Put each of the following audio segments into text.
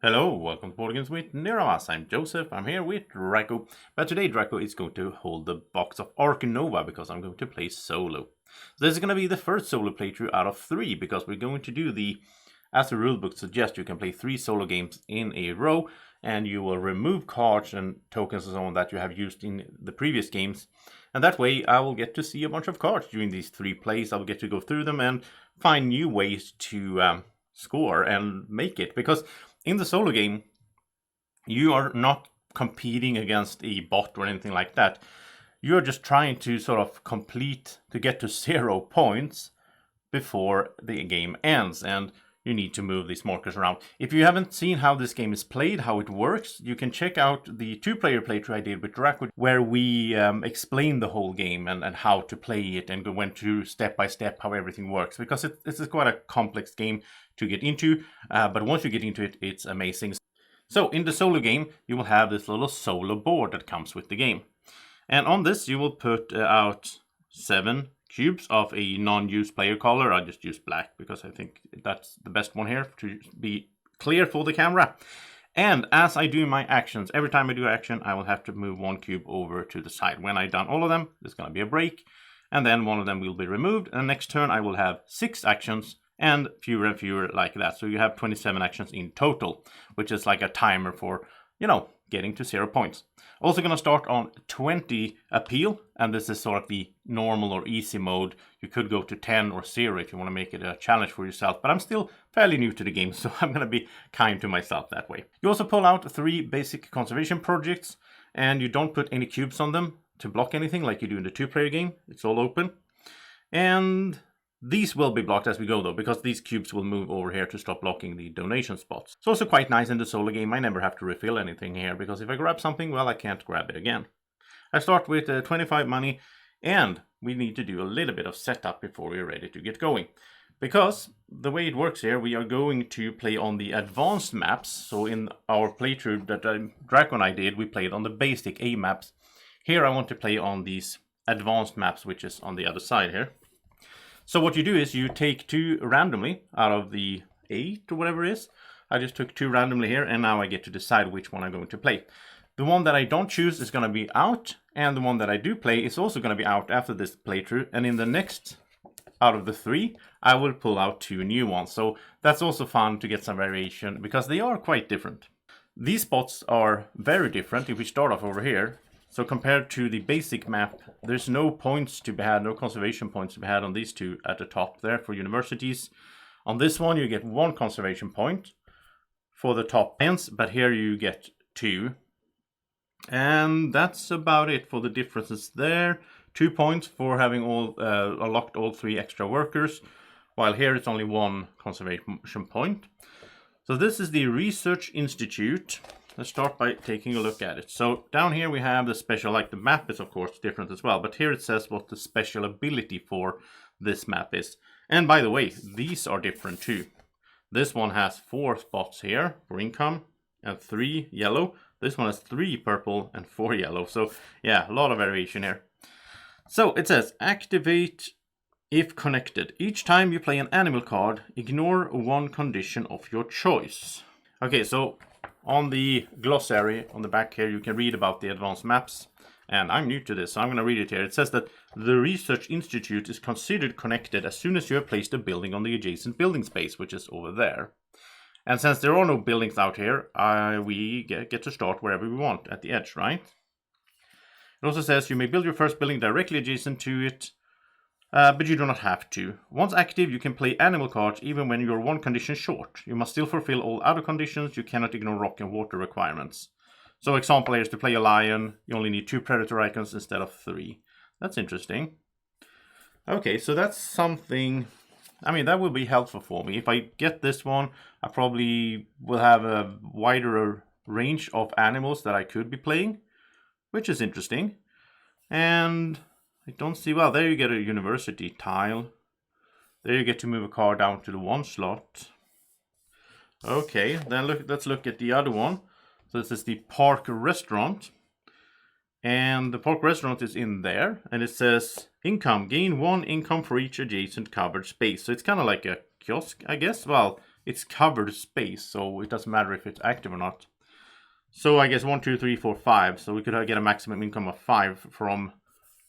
Hello, welcome to Boardgames with Niramas. I'm Joseph, I'm here with Draco. But today Draco is going to hold the box of Ark Nova because I'm going to play solo. So this is going to be the first solo playthrough out of 3 because we're going to do as the rulebook suggests, you can play 3 solo games in a row and you will remove cards and tokens and so on that you have used in the previous games. And that way I will get to see a bunch of cards during these 3 plays. I will get to go through them and find new ways to score and make it, because in the solo game, you are not competing against a bot or anything like that. You're just trying to sort of to get to 0 points before the game ends, and you need to move these markers around. If you haven't seen how this game is played, how it works, you can check out the 2-player playthrough I did with Draco, where we explain the whole game and how to play it and went through step by step how everything works, because it's quite a complex game to get into, but once you get into it, it's amazing. So in the solo game, you will have this little solo board that comes with the game. And on this, you will put out 7 cubes of a non-used player color. I just use black because I think that's the best one here to be clear for the camera. And as I do my actions, every time I do action, I will have to move 1 cube over to the side. When I've done all of them, there's going to be a break, and then one of them will be removed. And next turn, I will have 6 actions and fewer like that. So you have 27 actions in total, which is like a timer for, getting to 0 points. Also going to start on 20 appeal, and this is sort of the normal or easy mode. You could go to 10 or 0 if you want to make it a challenge for yourself, but I'm still fairly new to the game, so I'm going to be kind to myself that way. You also pull out 3 basic conservation projects, and you don't put any cubes on them to block anything like you do in the 2-player game. It's all open. And these will be blocked as we go though, because these cubes will move over here to stop blocking the donation spots. It's also quite nice in the solo game. I never have to refill anything here, because if I grab something, well, I can't grab it again. I start with 25 money, and we need to do a little bit of setup before we're ready to get going. Because the way it works here, we are going to play on the advanced maps. So in our playthrough that Draco and I did, we played on the basic A maps. Here I want to play on these advanced maps, which is on the other side here. So what you do is you take 2 randomly out of the 8 or whatever it is. I just took 2 randomly here, and now I get to decide which one I'm going to play. The one that I don't choose is going to be out, and the one that I do play is also going to be out after this playthrough. And in the next, out of the 3, I will pull out 2 new ones. So that's also fun to get some variation, because they are quite different. These spots are very different if we start off over here. So compared to the basic map, there's no points to be had, no conservation points to be had on these 2 at the top there for universities. On this one, you get 1 conservation point for the top ends, but here you get 2. And that's about it for the differences there. 2 points for having unlocked all 3 extra workers, while here it's only 1 conservation point. So this is the Research Institute. Let's start by taking a look at it. So down here we have the special, like the map is of course different as well, but here it says what the special ability for this map is. And by the way, these are different too. This one has 4 spots here for income and 3 yellow. This one has 3 purple and 4 yellow. So yeah, a lot of variation here. So it says activate if connected. Each time you play an animal card, ignore 1 condition of your choice. Okay, so on the glossary on the back here, you can read about the advanced maps. And I'm new to this, so I'm going to read it here. It says that the Research Institute is considered connected as soon as you have placed a building on the adjacent building space, which is over there. And since there are no buildings out here, we get to start wherever we want, at the edge, right? It also says you may build your first building directly adjacent to it, but you do not have to. Once active, you can play animal cards even when you're 1 condition short. You must still fulfill all other conditions. You cannot ignore rock and water requirements. So example here is to play a lion, you only need 2 predator icons instead of 3. That's interesting. Okay, so that's something, that will be helpful for me. If I get this one, I probably will have a wider range of animals that I could be playing, which is interesting. And I don't see, well, there you get a university tile. There you get to move a card down to the 1 slot. Okay, then let's look at the other one. So this is the Park Restaurant. And the Park Restaurant is in there. And it says income. Gain 1 income for each adjacent covered space. So it's kind of like a kiosk, I guess. Well, it's covered space, so it doesn't matter if it's active or not. So I guess 1, 2, 3, 4, 5. So we could get a maximum income of 5 from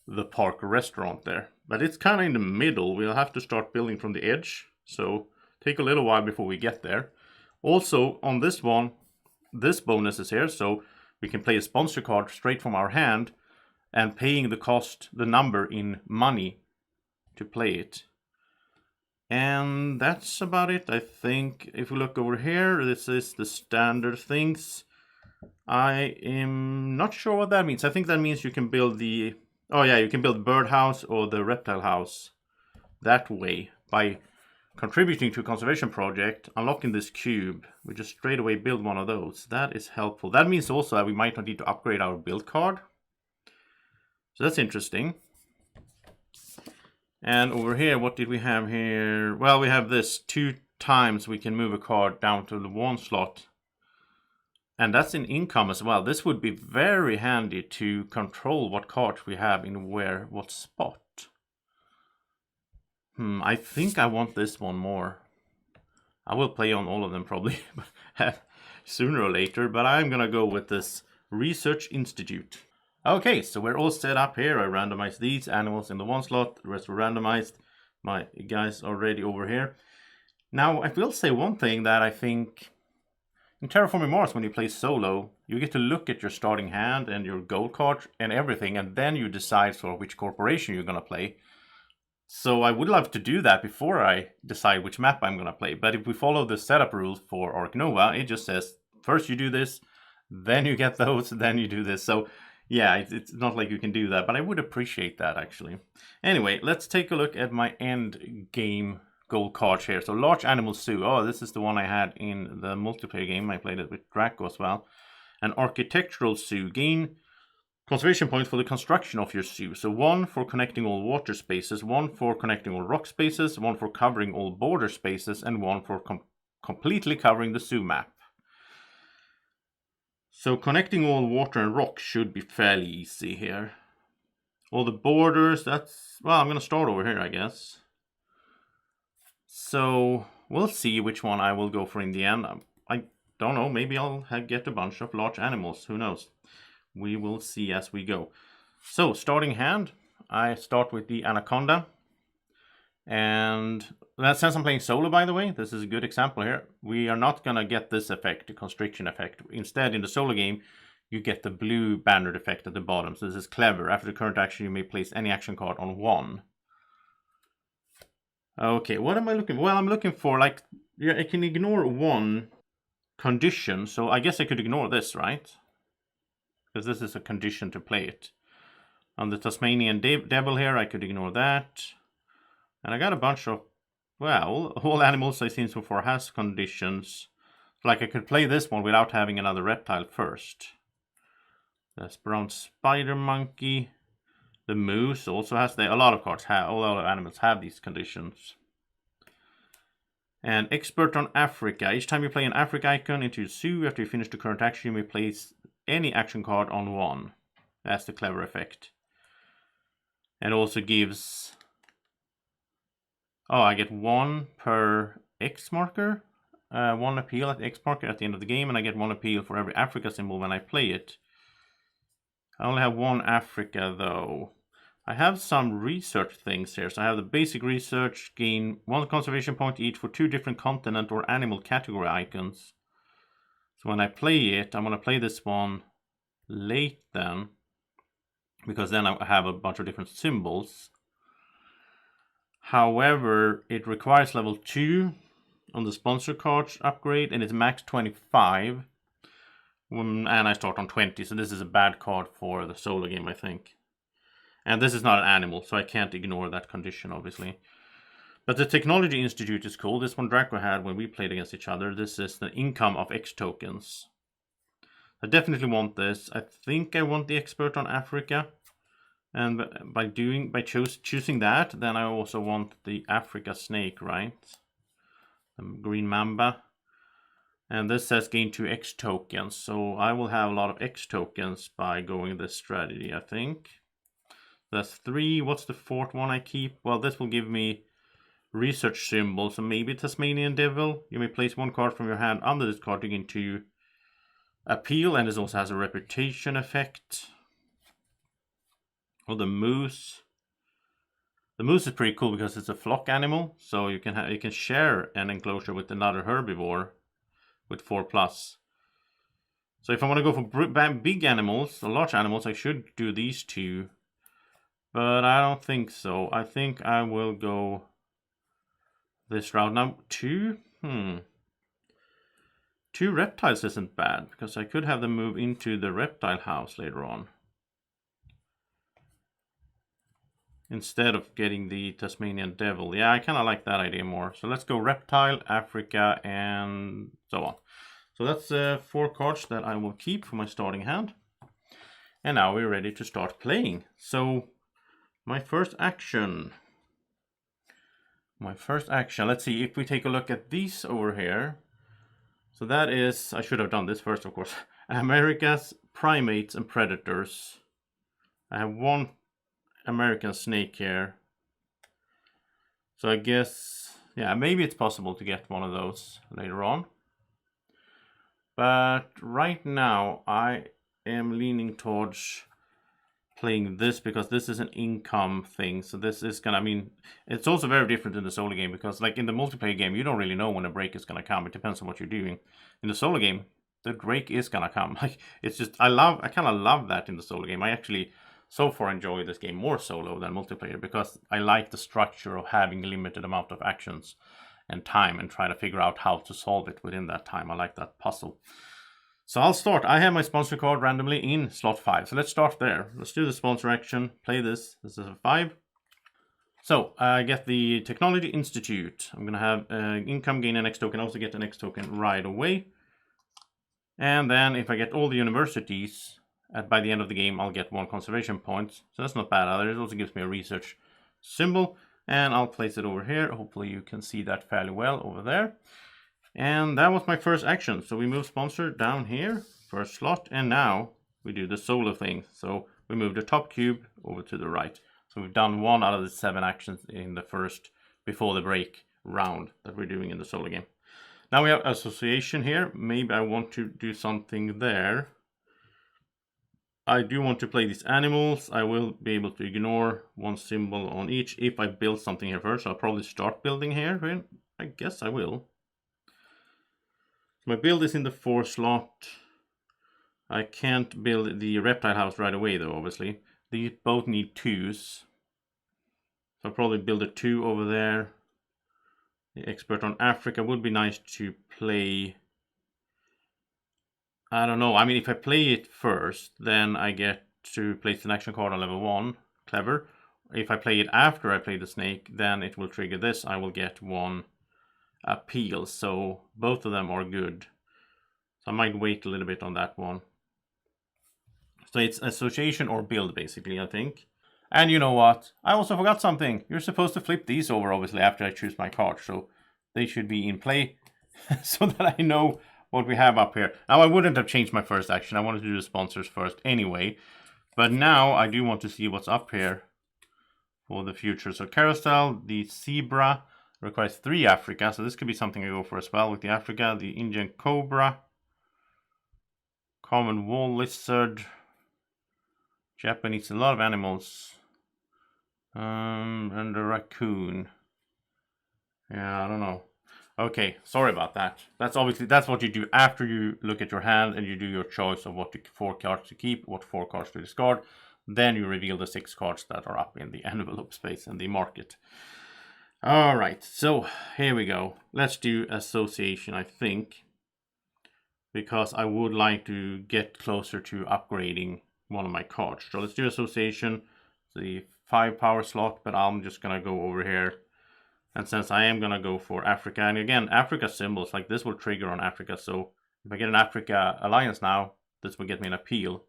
the park restaurant there. But it's kind of in the middle. We'll have to start building from the edge. So take a little while before we get there. Also on this one, this bonus is here. So we can play a sponsor card straight from our hand and paying the number in money to play it. And that's about it, I think. If we look over here, this is the standard things. I am not sure what that means. I think that means you can build the... Oh yeah, you can build the birdhouse or the reptile house that way by contributing to a conservation project, unlocking this cube. We just straight away build one of those. That is helpful. That means also that we might not need to upgrade our build card. So that's interesting. And over here, what did we have here? Well, we have this 2 times we can move a card down to the 1 slot. And that's in income as well. This would be very handy to control what cards we have in what spot. I think I want this one more. I will play on all of them probably sooner or later, but I'm gonna go with this Research Institute. Okay, so we're all set up here. I randomized these animals in the 1 slot. The rest were randomized. My guys are ready over here. Now, I will say one thing that I think... In Terraforming Mars, when you play solo, you get to look at your starting hand and your gold card and everything, and then you decide sort of which corporation you're going to play. So I would love to do that before I decide which map I'm going to play. But if we follow the setup rules for Ark Nova, it just says, first you do this, then you get those, then you do this. So yeah, it's not like you can do that, but I would appreciate that actually. Anyway, let's take a look at my end game gold cards here. So large animal zoo. Oh, this is the one I had in the multiplayer game. I played it with Draco as well. An architectural zoo. Gain conservation points for the construction of your zoo. So 1 for connecting all water spaces, 1 for connecting all rock spaces, 1 for covering all border spaces, and 1 for completely covering the zoo map. So connecting all water and rock should be fairly easy here. All the borders, that's... Well, I'm going to start over here, I guess. So we'll see which one I will go for in the end. I don't know, maybe I'll get a bunch of large animals, who knows. We will see as we go. So starting hand, I start with the anaconda. And since I'm playing solo, by the way, this is a good example here. We are not going to get this effect, the constriction effect. Instead, in the solo game, you get the blue bannered effect at the bottom. So this is clever. After the current action, you may place any action card on 1. Okay, what am I looking for? Well, I'm looking for, like, yeah, I can ignore 1 condition. So I guess I could ignore this, right? Because this is a condition to play it. On the Tasmanian devil here, I could ignore that. And I got a bunch of, well, all animals I've seen so far has conditions. Like I could play this one without having another reptile first. That's brown spider monkey. The moose also has, a lot of cards have, all other animals have these conditions. And expert on Africa. Each time you play an Africa icon into your zoo, after you finish the current action, you may place any action card on 1. That's the clever effect. And also gives... Oh, I get 1 per X marker. 1 appeal at X marker at the end of the game, and I get 1 appeal for every Africa symbol when I play it. I only have 1 Africa though. I have some research things here. So I have the basic research, gain 1 conservation point each for 2 different continent or animal category icons. So when I play it, I'm going to play this one late then, because then I have a bunch of different symbols. However, it requires level 2 on the sponsor cards upgrade, and it's max 25. And I start on 20, so this is a bad card for the solo game, I think. And this is not an animal, so I can't ignore that condition, obviously. But the Technology Institute is cool. This one Draco had when we played against each other. This is the income of X tokens. I definitely want this. I think I want the expert on Africa. And by choosing that, then I also want the Africa snake, right? The green mamba. And this says gain 2 X tokens. So I will have a lot of X tokens by going this strategy, I think. That's 3. What's the 4th one I keep? Well, this will give me research symbol, so maybe Tasmanian Devil. You may place one card from your hand under this card to gain 2 appeal, and this also has a reputation effect. Or the moose. The moose is pretty cool because it's a flock animal, so you can share an enclosure with another herbivore with 4+. So if I want to go for big animals, or large animals, I should do these 2. But I don't think so. I think I will go this route. Now, 2? 2 reptiles isn't bad, because I could have them move into the reptile house later on, instead of getting the Tasmanian Devil. Yeah, I kind of like that idea more. So let's go reptile, Africa, and so on. So that's 4 cards that I will keep for my starting hand. And now we're ready to start playing. So my first action. Let's see if we take a look at these over here. So that is, I should have done this first, of course. America's primates and predators. I have 1 American snake here. So I guess, yeah, maybe it's possible to get one of those later on. But right now I am leaning towards playing this, because this is an income thing. So this is gonna, I mean, it's also very different in the solo game, because like in the multiplayer game, you don't really know when a break is gonna come. It depends on what you're doing. In the solo game, the break is gonna come. Like, it's just, I kind of love that in the solo game. I actually so far enjoy this game more solo than multiplayer, because I like the structure of having a limited amount of actions and time, and try to figure out how to solve it within that time. I like that puzzle. So I'll start. I have my sponsor card randomly in slot 5. So let's start there. Let's do the sponsor action. Play this. This is a 5. So I get the Technology Institute. I'm going to have income, gain an X token. Also get an X token right away. And then if I get all the universities by the end of the game, I'll get 1 conservation point. So that's not bad either. It also gives me a research symbol. And I'll place it over here. Hopefully you can see that fairly well over there. And that was my first action. So we move sponsor down here, first slot, and now we do the solo thing. So we move the top cube over to the right. So we've done 1 out of the 7 actions in the first, before the break round that we're doing in the solo game. Now we have association here. Maybe I want to do something there. I do want to play these animals. I will be able to ignore 1 symbol on each if I build something here first. So I'll probably start building here. I guess I will. My build is in the 4 slot. I can't build the reptile house right away though, obviously. These both need 2s. So I'll probably build a 2 over there. The expert on Africa would be nice to play. I don't know. I mean, if I play it first, then I get to place an action card on level 1. Clever. If I play it after I play the snake, then it will trigger this. I will get 1 appeal, so both of them are good. So I might wait a little bit on that one. So it's association or build, basically, I think. And you know what? I also forgot something. You're supposed to flip these over, obviously, after I choose my card. So they should be in play so that I know what we have up here. Now, I wouldn't have changed my first action. I wanted to do the sponsors first anyway. But now I do want to see what's up here for the future. So carousel, the zebra requires 3 Africa. So this could be something I go for as well with the Africa. The Indian cobra, common wall lizard, Japanese, a lot of animals. And the raccoon. Yeah, I don't know. Okay, sorry about that. That's what you do after you look at your hand and you do your choice of what 4 cards to keep, what 4 cards to discard. Then you reveal the 6 cards that are up in the envelope space and the market. Alright, so here we go. Let's do association, I think. Because I would like to get closer to upgrading one of my cards. So let's do association. The 5 power slot, but I'm just gonna go over here. And since I am gonna go for Africa, and again, Africa symbols, like this will trigger on Africa. So if I get an Africa alliance now, this will get me an appeal.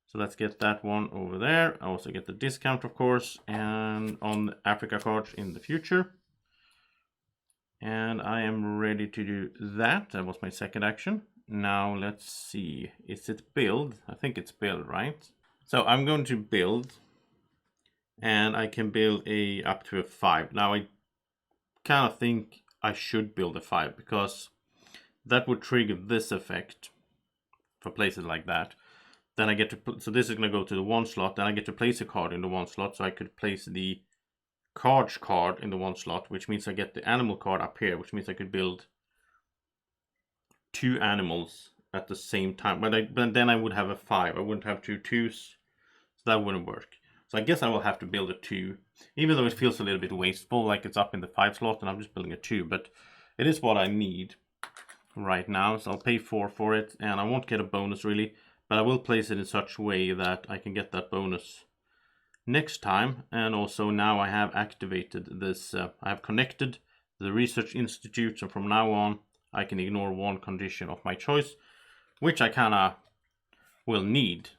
So let's get that one over there. I also get the discount, of course, and on the Africa cards in the future. And I am ready to do that. That was my second action. Now let's see. Is it build? I think it's build, right? So I'm going to build. And I can build up to a 5. Now I kind of think I should build a 5 because that would trigger this effect for places like that. Then I get to put, so this is going to go to the 1 slot, then I get to place a card in the 1 slot, so I could place the cards card in the 1 slot, which means I get the animal card up here, which means I could build 2 animals at the same time. But then I would have a 5. I wouldn't have 2 2s, so that wouldn't work. So I guess I will have to build a 2, even though it feels a little bit wasteful, like it's up in the 5 slot and I'm just building a 2, but it is what I need right now, so I'll pay 4 for it, and I won't get a bonus really, but I will place it in such a way that I can get that bonus next time. And also now I have activated this, I have connected the research institute, so from now on I can ignore 1 condition of my choice, which I kinda will need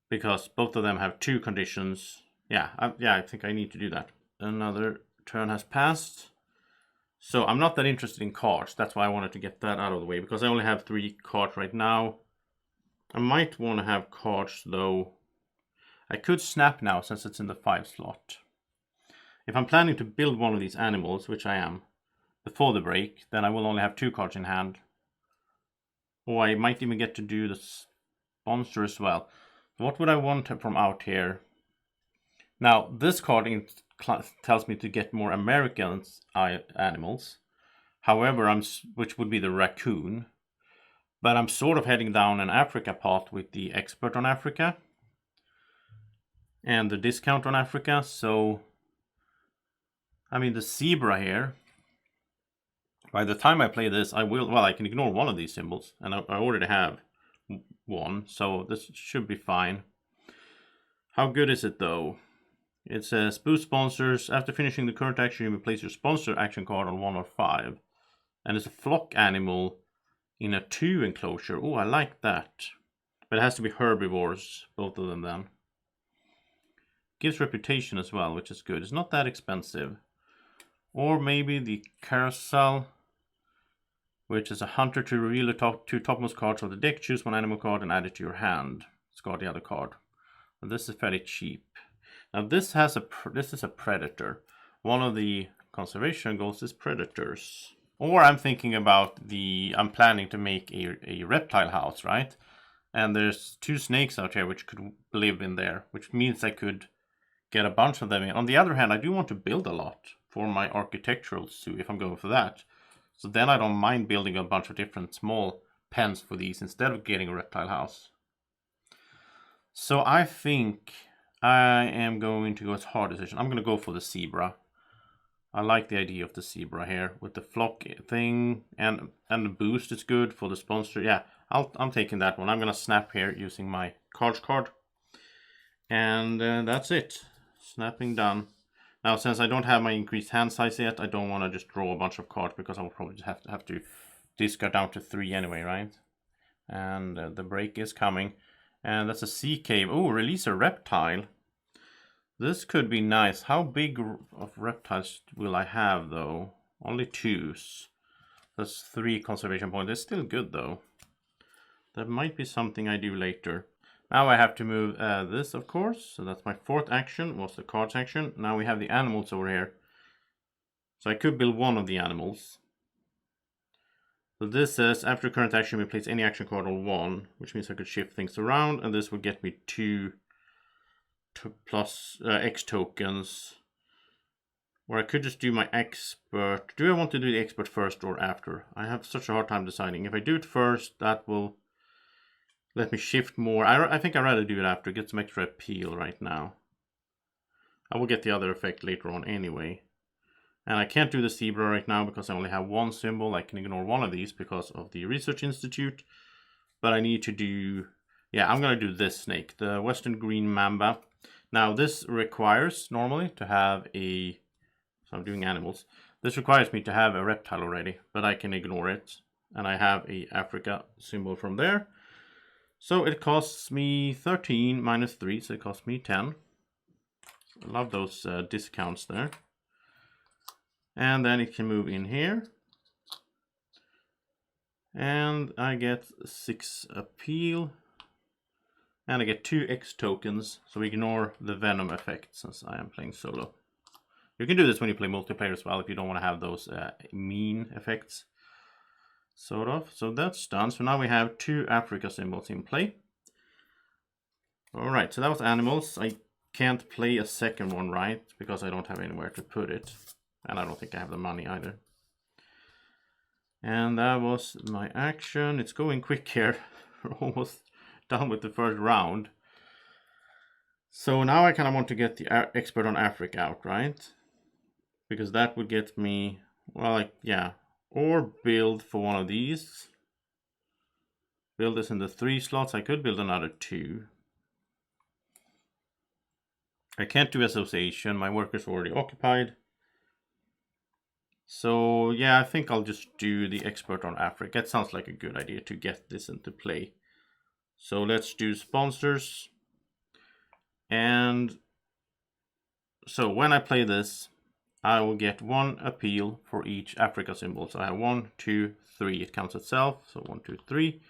because both of them have 2 conditions. I think I need to do that. Another turn has passed. So I'm not that interested in cards. That's why I wanted to get that out of the way, because I only have 3 cards right now. I might want to have cards though. I could snap now since it's in the 5 slot. If I'm planning to build one of these animals, which I am, before the break, then I will only have 2 cards in hand. Or I might even get to do the sponsor as well. What would I want from out here? Now, this card tells me to get more American animals. However, which would be the raccoon. But I'm sort of heading down an Africa path with the expert on Africa. And the discount on Africa. So, I mean, the zebra here. By the time I play this, I can ignore one of these symbols. And I already have 1. So this should be fine. How good is it though? It says boost sponsors. After finishing the current action, you may place your sponsor action card on 1 or 5. And it's a flock animal in a 2 enclosure. Oh, I like that. But it has to be herbivores, both of them then. Gives reputation as well, which is good. It's not that expensive. Or maybe the carousel, which is a hunter to reveal the 2 topmost cards of the deck. Choose 1 animal card and add it to your hand. Discard the other card. And this is fairly cheap. Now this is a predator. One of the conservation goals is predators. Or I'm thinking about I'm planning to make a reptile house, right? And there's 2 snakes out here which could live in there, which means I could get a bunch of them in. On the other hand, I do want to build a lot for my architectural zoo if I'm going for that. So then I don't mind building a bunch of different small pens for these instead of getting a reptile house. So I think I am going to go with hard decision. I'm going to go for the zebra. I like the idea of the zebra here with the flock thing, and the boost is good for the sponsor. Yeah, I'm taking that one. I'm going to snap here using my cards card. And that's it. Snapping done. Now, since I don't have my increased hand size yet, I don't want to just draw a bunch of cards because I will probably just have to discard down to 3 anyway, right? And the break is coming. And that's a sea cave. Oh, release a reptile. This could be nice. How big of reptiles will I have, though? Only 2s. That's 3 conservation points. It's still good, though. That might be something I do later. Now I have to move this, of course. So that's my 4th action, was the cards action. Now we have the animals over here. So I could build 1 of the animals. So this says, after current action, we place any action card on 1, which means I could shift things around, and this would get me 2 plus X tokens. Or I could just do my expert. Do I want to do the expert first or after? I have such a hard time deciding. If I do it first, that will let me shift more. I think I'd rather do it after. Get some extra appeal right now. I will get the other effect later on anyway. And I can't do the zebra right now because I only have 1 symbol. I can ignore 1 of these because of the Research Institute. But I need to do... Yeah, I'm going to do this snake, the Western Green Mamba. Now, this requires, normally, to have a... So I'm doing animals. This requires me to have a reptile already, but I can ignore it. And I have a Africa symbol from there. So it costs me 13 minus 3, so it costs me 10. I love those discounts there. And then it can move in here. And I get 6 appeal. And I get 2 X tokens, so we ignore the venom effect since I am playing solo. You can do this when you play multiplayer as well if you don't want to have those mean effects. Sort of. So that's done. So now we have 2 Africa symbols in play. Alright, so that was animals. I can't play a second one, right? Because I don't have anywhere to put it. And I don't think I have the money either. And that was my action. It's going quick here. We're almost done with the first round. So now I kind of want to get the expert on Africa out, right? Because that would get me, well, like, yeah. Or build for one of these. Build this in the 3 slots. I could build another 2. I can't do association. My worker's already occupied. So yeah, I think I'll just do the expert on Africa. It sounds like a good idea to get this into play. So let's do sponsors. And so when I play this, I will get 1 appeal for each Africa symbol. So I have 1, 2, 3. It counts itself. So 1, 2, 3.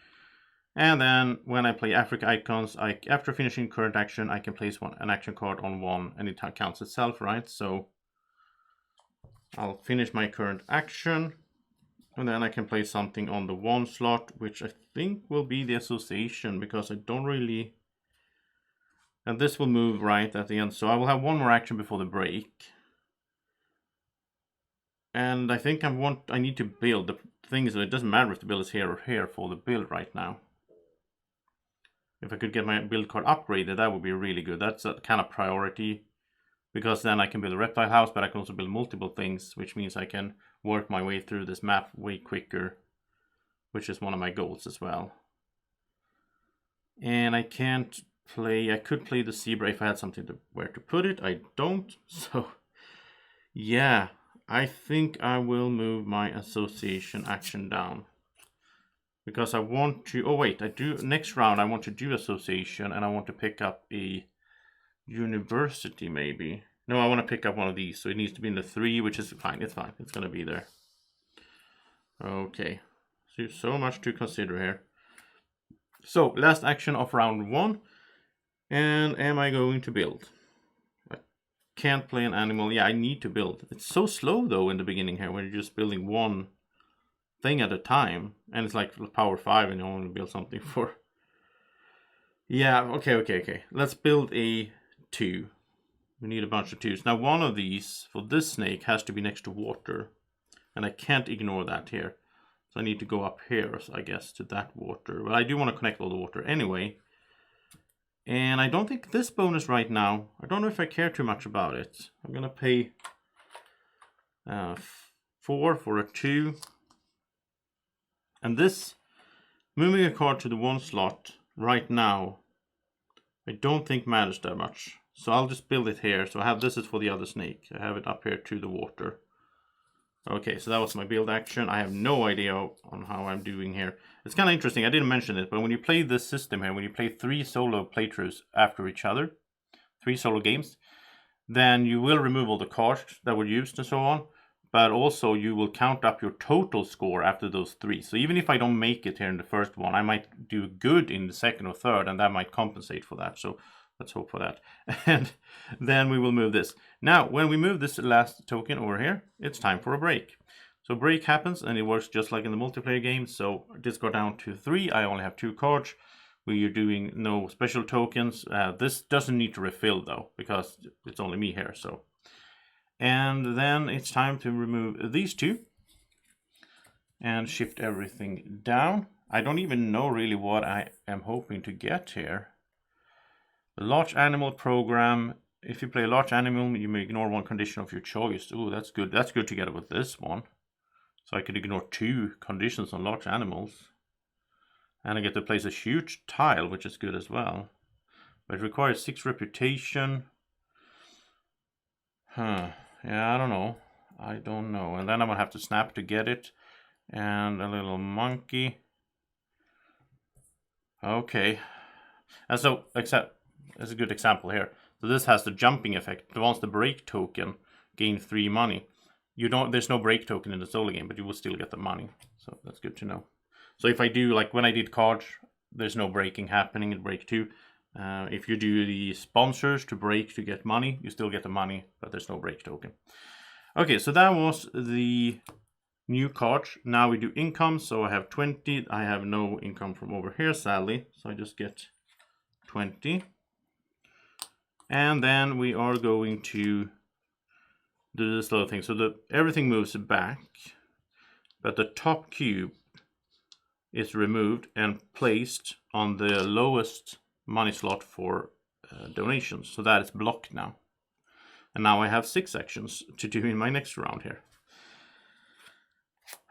And then when I play Africa icons, after finishing current action, I can place an action card on 1 and it counts itself, right? So I'll finish my current action and then I can place something on the 1 slot, which I think will be the association because I don't really... And this will move right at the end. So I will have 1 more action before the break. And I think I need to build. The thing is that it doesn't matter if the build is here or here for the build right now. If I could get my build card upgraded, that would be really good. That's a kind of priority. Because then I can build a reptile house, but I can also build multiple things, which means I can work my way through this map way quicker, which is one of my goals as well. And I can't play, I could play the zebra if I had something where to put it. I don't, so yeah, I think I will move my association action down. Because I want to, oh wait, next round I want to do association and I want to pick up a university maybe. No, I want to pick up one of these, so it needs to be in the 3, which is fine. It's fine. It's going to be there. Okay. So much to consider here. So, last action of round 1. And am I going to build? I can't play an animal. Yeah, I need to build. It's so slow though in the beginning here when you're just building 1 thing at a time. And it's like power 5 and you only build something for... Yeah, okay. Let's build a 2. We need a bunch of 2s. Now 1 of these for this snake has to be next to water. And I can't ignore that here. So I need to go up here, I guess, to that water. But I do want to connect all the water anyway. And I don't think this bonus right now, I don't know if I care too much about it. I'm going to pay 4 for a 2. And this, moving a card to the 1 slot right now, I don't think matters that much. So I'll just build it here. So I have this is for the other snake. I have it up here to the water. Okay, so that was my build action. I have no idea on how I'm doing here. It's kind of interesting. I didn't mention it, but when you play this system here, when you play 3 solo playthroughs after each other, 3 solo games, then you will remove all the cards that were used and so on. But also you will count up your total score after those 3. So even if I don't make it here in the first one, I might do good in the second or third, and that might compensate for that. So let's hope for that. And then we will move this. Now, when we move this last token over here, it's time for a break. So break happens, and it works just like in the multiplayer game. So discard down to 3. I only have 2 cards. We are doing no special tokens. This doesn't need to refill though, because it's only me here. So, and then it's time to remove these 2 and shift everything down. I don't even know really what I am hoping to get here. The large animal program. If you play a large animal, you may ignore 1 condition of your choice. Oh, that's good. That's good together with this one. So I could ignore 2 conditions on large animals. And I get to place a huge tile, which is good as well. But it requires 6 reputation. Yeah, I don't know. And then I'm going to have to snap to get it. And a little monkey. Okay. And so, except, as a good example here. So this has the jumping effect. Once the break token gain 3 money. There's no break token in the solo game, but you will still get the money. So that's good to know. So if I do, like when I did cards, there's no breaking happening in break 2. If you do the sponsors to break to get money, you still get the money, but there's no break token. Okay, so that was the new cards. Now we do income. So I have 20. I have no income from over here, sadly. So I just get 20. And then we are going to do this little thing. So everything moves back, but the top cube is removed and placed on the lowest money slot for donations. So that is blocked now. And now I have 6 actions to do in my next round here.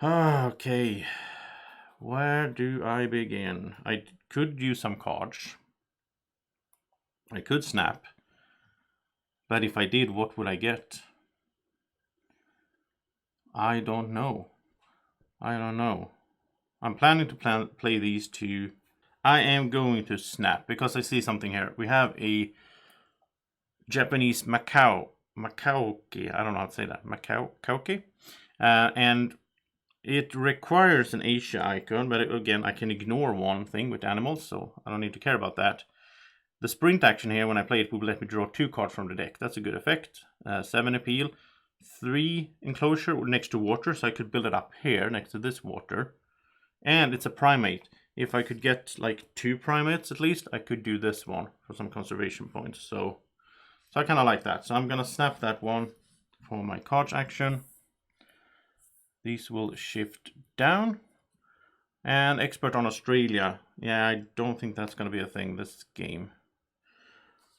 Okay, where do I begin? I could use some cards. I could snap. But if I did, what would I get? I don't know. I'm planning to play these two. I am going to snap because I see something here. We have a Japanese Macaoke. I don't know how to say that. Macaoke. And it requires an Asia icon, but again, I can ignore one thing with animals, so I don't need to care about that. The sprint action here, when I play it, will let me draw 2 cards from the deck. That's a good effect. 7 appeal, 3 enclosure next to water, so I could build it up here next to this water. And it's a primate. If I could get like 2 primates at least, I could do this one for some conservation points. So I kind of like that. So I'm going to snap that one for my cards action. These will shift down. And expert on Australia. Yeah, I don't think that's going to be a thing this game.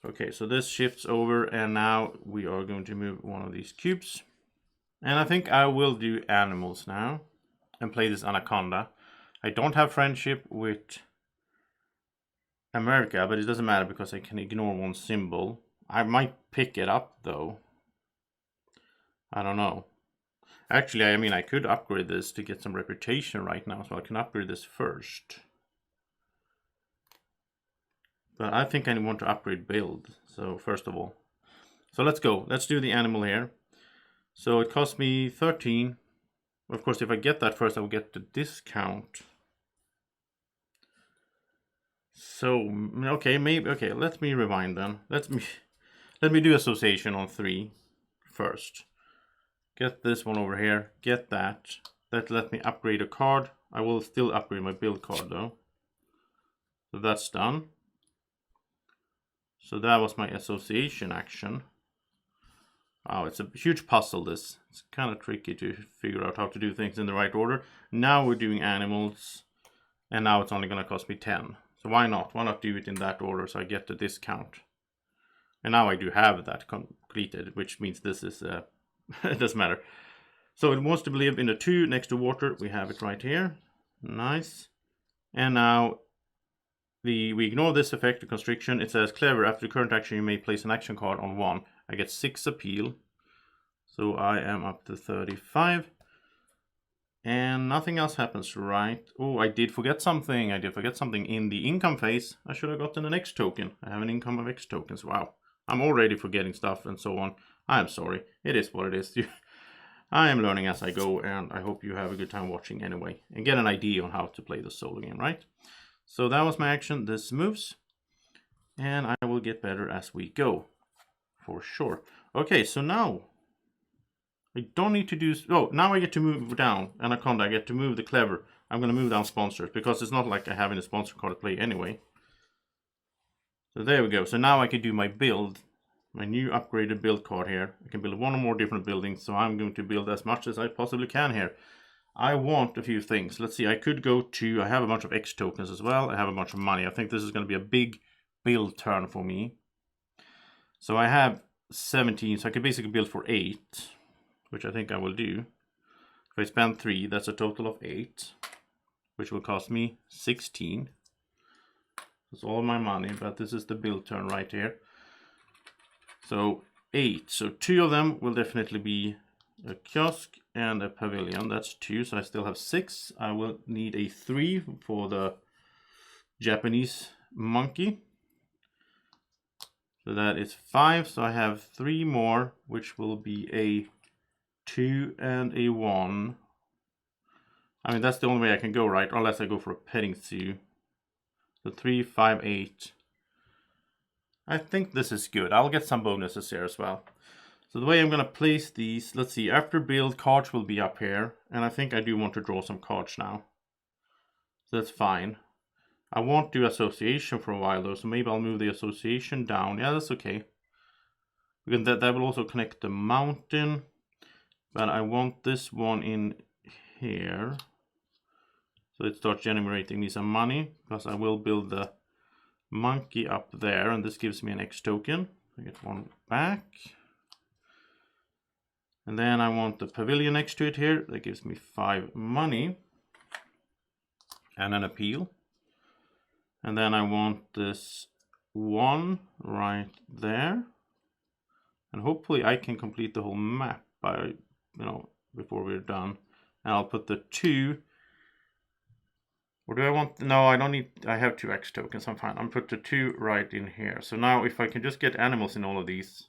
Okay, so this shifts over, and now we are going to move one of these cubes. And I think I will do animals now and play this Anaconda. I don't have friendship with America, but it doesn't matter because I can ignore one symbol. I might pick it up though. I don't know. Actually, I mean, I could upgrade this to get some reputation right now, so I can upgrade this first. But I think I want to upgrade build, so first of all. So let's go. Let's do the animal here. So it cost me 13. Of course, if I get that first, I will get the discount. So, okay, maybe, okay, let me rewind then. Let me do association on 3 first. Get this one over here, get that. Let me upgrade a card. I will still upgrade my build card though. So that's done. So that was my association action. Wow, it's a huge puzzle this. It's kind of tricky to figure out how to do things in the right order. Now we're doing animals, and now it's only going to cost me 10. So why not? Why not do it in that order so I get the discount? And now I do have that completed, which means this is... it doesn't matter. So it wants to live in the 2 next to water. We have it right here. Nice. And now we ignore this effect, the constriction. It says clever. After the current action, you may place an action card on 1. I get 6 appeal. So I am up to 35. And nothing else happens, right? Oh, I did forget something. I did forget something in the income phase. I should have gotten an X token. I have an income of X tokens. Wow. I'm already forgetting stuff and so on. I am sorry. It is what it is. I am learning as I go, and I hope you have a good time watching anyway and get an idea on how to play the solo game, right? So that was my action. This moves, and I will get better as we go, for sure. Okay, so now I don't need to do... Oh, now I get to move down Anaconda. I get to move the clever. I'm going to move down sponsors because it's not like I have any sponsor card to play anyway. So there we go. So now I can do my build. My new upgraded build card here. I can build 1 or more different buildings, so I'm going to build as much as I possibly can here. I want a few things. Let's see, I could go to... I have a bunch of X tokens as well. I have a bunch of money. I think this is going to be a big build turn for me. So I have 17, so I could basically build for 8, which I think I will do. If I spend 3, that's a total of 8, which will cost me 16. That's all my money, but this is the build turn right here. So 8. So 2 of them will definitely be a kiosk and a pavilion. That's 2. So I still have 6. I will need a 3 for the Japanese monkey. So that is 5. So I have 3 more, which will be a 2 and a 1. I mean, that's the only way I can go, right? Unless I go for a petting zoo. So 3, 5, 8. I think this is good. I'll get some bonuses here as well. So the way I'm going to place these, let's see, after build, cards will be up here. And I think I do want to draw some cards now. So that's fine. I won't do association for a while though, so maybe I'll move the association down. Yeah, that's okay. Because that will also connect the mountain. But I want this one in here. So it starts generating me some money. Because I will build the monkey up there. And this gives me an X token. I get one back. And then I want the pavilion next to it here. That gives me 5 money. And an appeal. And then I want this one right there. And hopefully I can complete the whole map by, before we're done. And I'll put the 2. Or do I want, no, I don't need, I have 2 X tokens, I'm fine. I'll put the 2 right in here. So now if I can just get animals in all of these,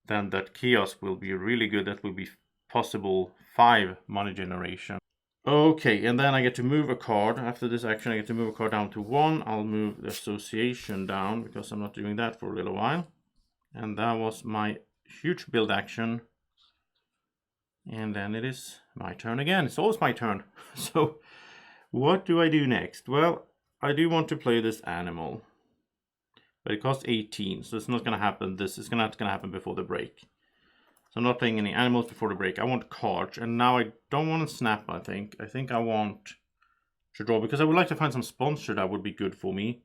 then that kiosk will be really good. That will be possible 5 money generation. Okay, and then I get to move a card. After this action, I get to move a card down to 1. I'll move the association down because I'm not doing that for a little while. And that was my huge build action. And then it is my turn again. It's always my turn. So what do I do next? Well, I do want to play this animal. But it costs 18, so it's not going to happen. This is not going to happen before the break. So I'm not playing any animals before the break. I want cards, and now I don't want to snap, I think. I think I want to draw, because I would like to find some sponsor that would be good for me.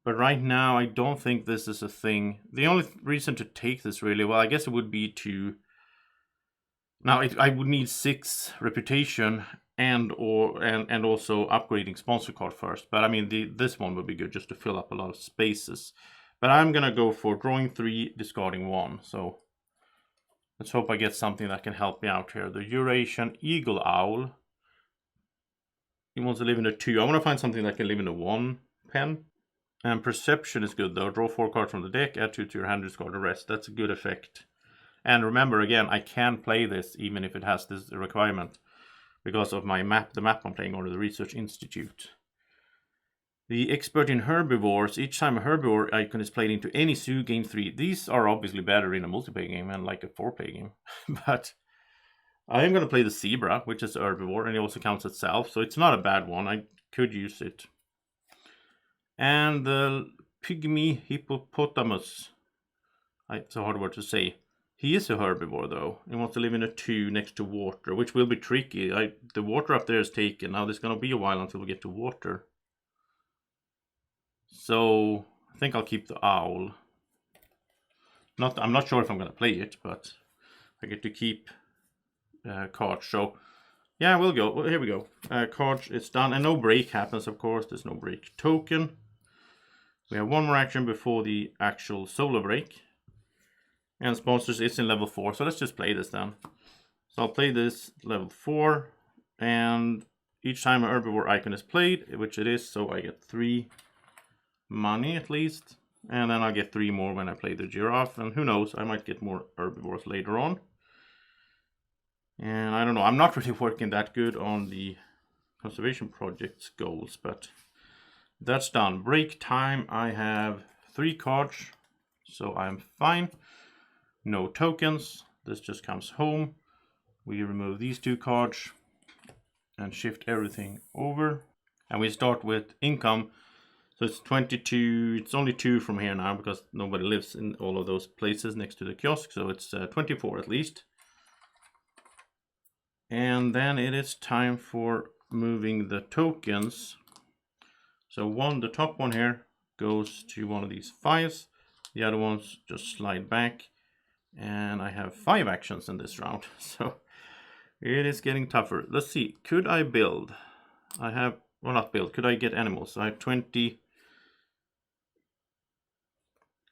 But right now, I don't think this is a thing. The only reason to take this, really, well, I guess it would be to... Now, I would need 6 reputation and also upgrading sponsor card first. But I mean, this one would be good just to fill up a lot of spaces. But I'm going to go for drawing 3, discarding 1. So let's hope I get something that can help me out here. The Eurasian Eagle Owl. He wants to live in a 2. I want to find something that can live in a 1 pen. And Perception is good though. Draw 4 cards from the deck, add 2 to your hand, discard the rest. That's a good effect. And remember, again, I can play this even if it has this requirement because of my map, the map I'm playing under the Research Institute. The Expert in Herbivores. Each time a herbivore icon is played into any zoo, gain 3. These are obviously better in a multiplayer game and like a 4-player game. But I am going to play the Zebra, which is a herbivore, and it also counts itself. So it's not a bad one. I could use it. And the Pygmy Hippopotamus. It's a hard word to say. He is a herbivore though. He wants to live in a 2 next to water, which will be tricky. The water up there is taken. Now there's going to be a while until we get to water. So I think I'll keep the owl. I'm not sure if I'm going to play it, but I get to keep cards. So yeah, we'll go. Well, here we go. Cards, it's done. And no break happens, of course. There's no break token. We have 1 more action before the actual solo break. And sponsors is in level 4, so let's just play this then. So I'll play this level 4, and each time an herbivore icon is played, which it is, so I get 3 money at least. And then I'll get 3 more when I play the giraffe, and who knows, I might get more herbivores later on. And I don't know, I'm not really working that good on the conservation project's goals, but that's done. Break time, I have 3 cards, so I'm fine. No tokens. This just comes home. We remove these 2 cards and shift everything over. And we start with income. So it's 22. It's only 2 from here now because nobody lives in all of those places next to the kiosk. So it's 24 at least. And then it is time for moving the tokens. So the top one here goes to one of these 5s. The other ones just slide back. And I have 5 actions in this round, so it is getting tougher. Let's see, could I build? I have, well, not build, could I get animals? I have 20.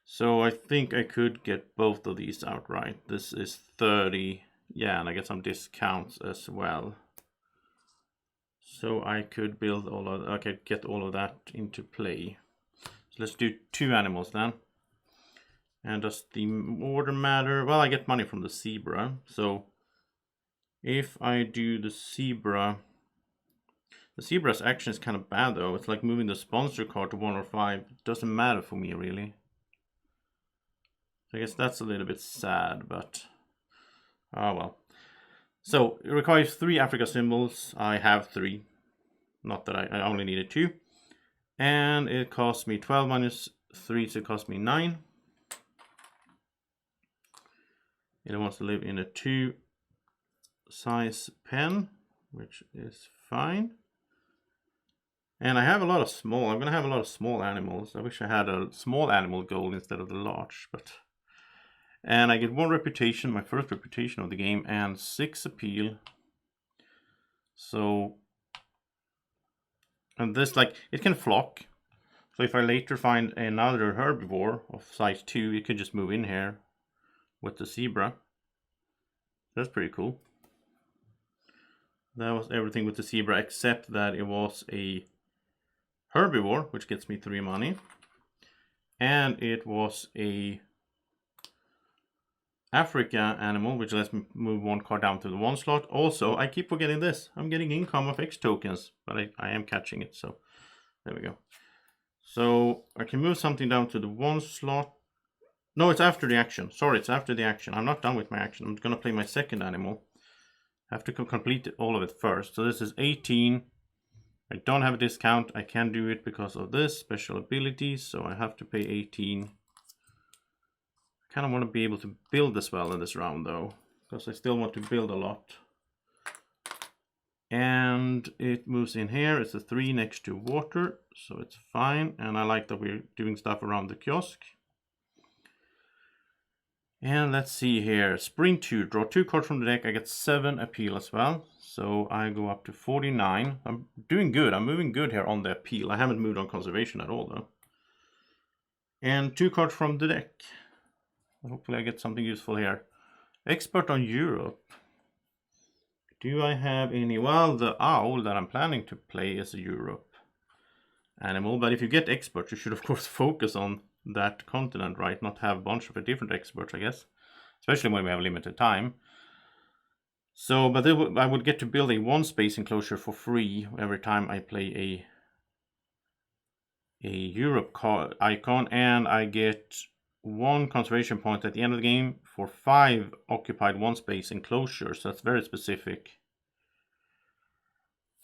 So I think I could get both of these outright. This is 30. Yeah, and I get some discounts as well. So I could build I could get all of that into play. So let's do 2 animals then. And does the order matter? Well, I get money from the zebra. So if I do the zebra's action is kind of bad though. It's like moving the sponsor card to 1 or 5. It doesn't matter for me really. I guess that's a little bit sad, but oh well. So it requires 3 Africa symbols. I have 3. Not that I only needed 2. And it cost me 12 minus 3, so it cost me 9. It wants to live in a 2 size pen, which is fine. And I have a lot of small. I'm going to have a lot of small animals. I wish I had a small animal goal instead of the large, but. And I get 1 reputation, my first reputation of the game, and 6 appeal. So, and this, like, it can flock. So if I later find another herbivore of size 2, it could just move in here with the zebra. That's pretty cool. That was everything with the zebra, except that it was a herbivore, which gets me 3 money. And it was a Africa animal, which lets me move 1 card down to the 1 slot. Also, I keep forgetting this. I'm getting income of X tokens, but I am catching it, so there we go. So I can move something down to the 1 slot. No, it's after the action. Sorry, it's after the action. I'm not done with my action. I'm going to play my second animal. I have to complete all of it first. So this is 18. I don't have a discount. I can do it because of this special ability, so I have to pay 18. Kind of want to be able to build as well in this round though, because I still want to build a lot. And it moves in here. It's a 3 next to water, so it's fine. And I like that we're doing stuff around the kiosk. And let's see here. Spring 2, draw 2 cards from the deck. I get 7 appeal as well, so I go up to 49. I'm doing good. I'm moving good here on the appeal. I haven't moved on conservation at all though. And 2 cards from the deck. Hopefully I get something useful here. Expert on Europe. Do I have any? Well, the owl that I'm planning to play is a Europe animal. But if you get expert, you should of course focus on that continent, right? Not have a bunch of different experts, I guess. Especially when we have limited time. So, but I would get to build a 1 space enclosure for free every time I play a Europe icon. And I get 1 conservation point at the end of the game for 5 occupied 1 space enclosures. That's very specific.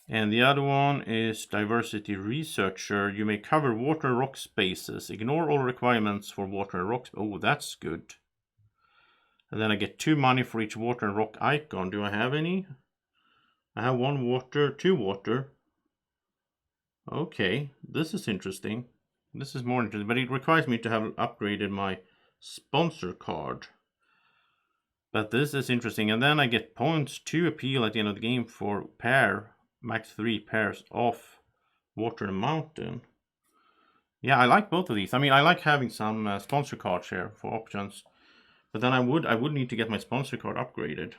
And the other one is diversity researcher. You may cover water and rock spaces. Ignore all requirements for water and rock. Oh, that's good. And then I get 2 money for each water and rock icon. Do I have any? I have 1 water, 2 water. Okay, this is interesting. This is more interesting, but it requires me to have upgraded my sponsor card. But this is interesting. And then I get points 2 appeal at the end of the game for max 3 pairs of water and mountain. Yeah, I like both of these. I mean, I like having some sponsor cards here for options. But then I would need to get my sponsor card upgraded.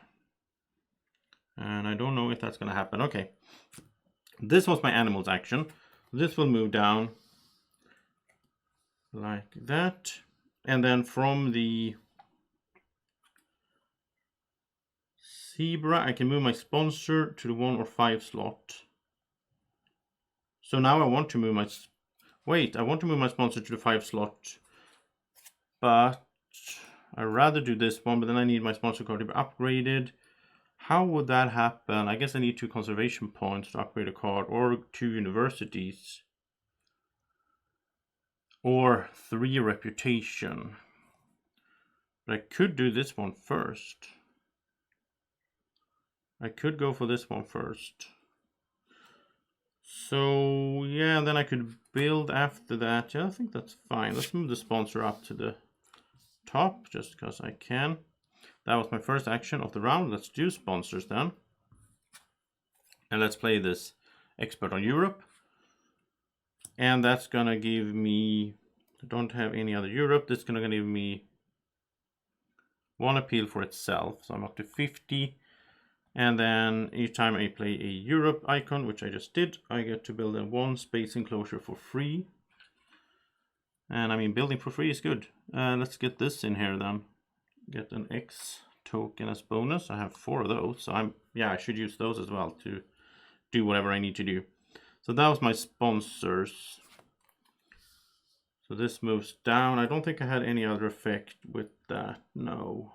And I don't know if that's going to happen. Okay. This was my animals action. This will move down like that. And then from the zebra, I can move my sponsor to the 1 or 5 slot. So now I want to move my... Wait, I want to move my sponsor to the 5 slot. But I'd rather do this one, but then I need my sponsor card to be upgraded. How would that happen? I guess I need 2 conservation points to upgrade a card, or 2 universities. Or 3 reputation. But I could do this one first. I could go for this one first. So, yeah, then I could build after that. Yeah, I think that's fine. Let's move the sponsor up to the top, just because I can. That was my first action of the round. Let's do sponsors then. And let's play this expert on Europe. And that's gonna give me, I don't have any other Europe. This is gonna give me 1 appeal for itself. So I'm up to 50. And then each time I play a Europe icon, which I just did, I get to build a 1 space enclosure for free. And I mean, building for free is good. Let's get this in here then. Get an X token as bonus. I have 4 of those, so I should use those as well to do whatever I need to do. So that was my sponsors. So this moves down. I don't think I had any other effect with that. No.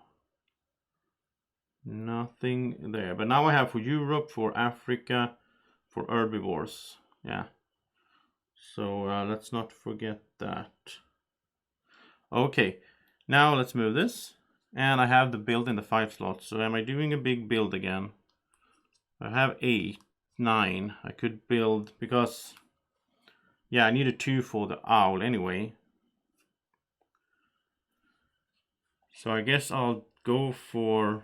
Nothing there. But now I have for Europe, for Africa, for herbivores. Yeah. So let's not forget that. Okay. Now let's move this. And I have the build in the 5 slots. So am I doing a big build again? I have 8, 9. I could build because... yeah, I need a 2 for the owl anyway. So I guess I'll go for...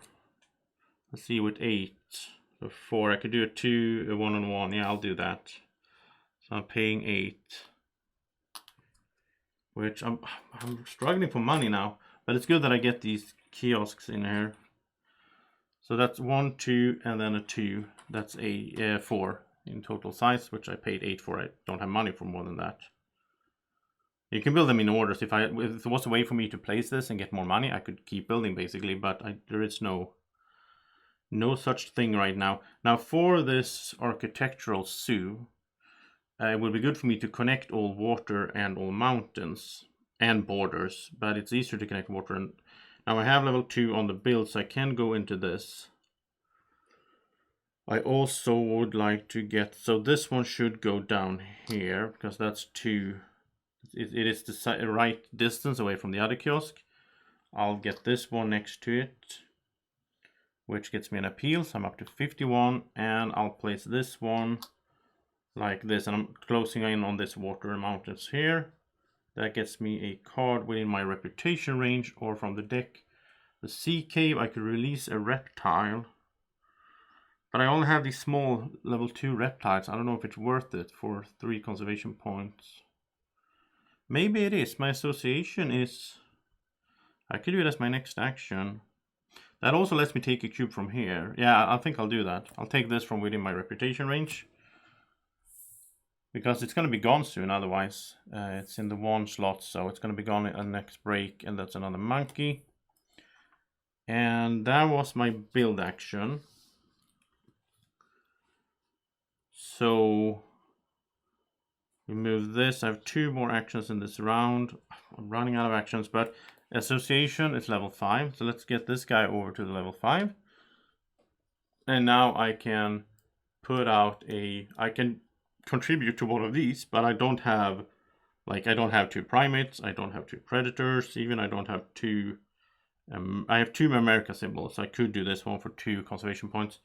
let's see, with 8. So 4. I could do a 2, a 1 and 1. Yeah, I'll do that. So I'm paying 8. Which I'm struggling for money now. But it's good that I get these kiosks in here. So that's 1, 2, and then a 2. That's a 4 in total size, which I paid 8 for. I don't have money for more than that. You can build them in orders. If there was a way for me to place this and get more money, I could keep building basically, but there is no such thing right now. Now for this architectural zoo, it would be good for me to connect all water and all mountains and borders, but it's easier to connect water. And now I have level 2 on the build, so I can go into this. I also would like to get, so this one should go down here, because that's 2. It is the right distance away from the other kiosk. I'll get this one next to it, which gets me an appeal, so I'm up to 51, and I'll place this one like this, and I'm closing in on this water and mountains here. That gets me a card within my reputation range or from the deck. The sea cave, I could release a reptile, but I only have these small level 2 reptiles. I don't know if it's worth it for 3 conservation points. Maybe it is. My association is... I could do it as my next action. That also lets me take a cube from here. Yeah, I think I'll do that. I'll take this from within my reputation range. Because it's going to be gone soon otherwise. It's in the 1 slot, so it's going to be gone at the next break. And that's another monkey. And that was my build action. So... we move this. I have 2 more actions in this round. I'm running out of actions, but association is level 5. So let's get this guy over to the level 5. And now I can put out I can contribute to one of these, but I don't have, like, I don't have 2 primates. I don't have 2 predators. Even I don't have 2, I have 2 America symbols. So I could do this one for 2 conservation points.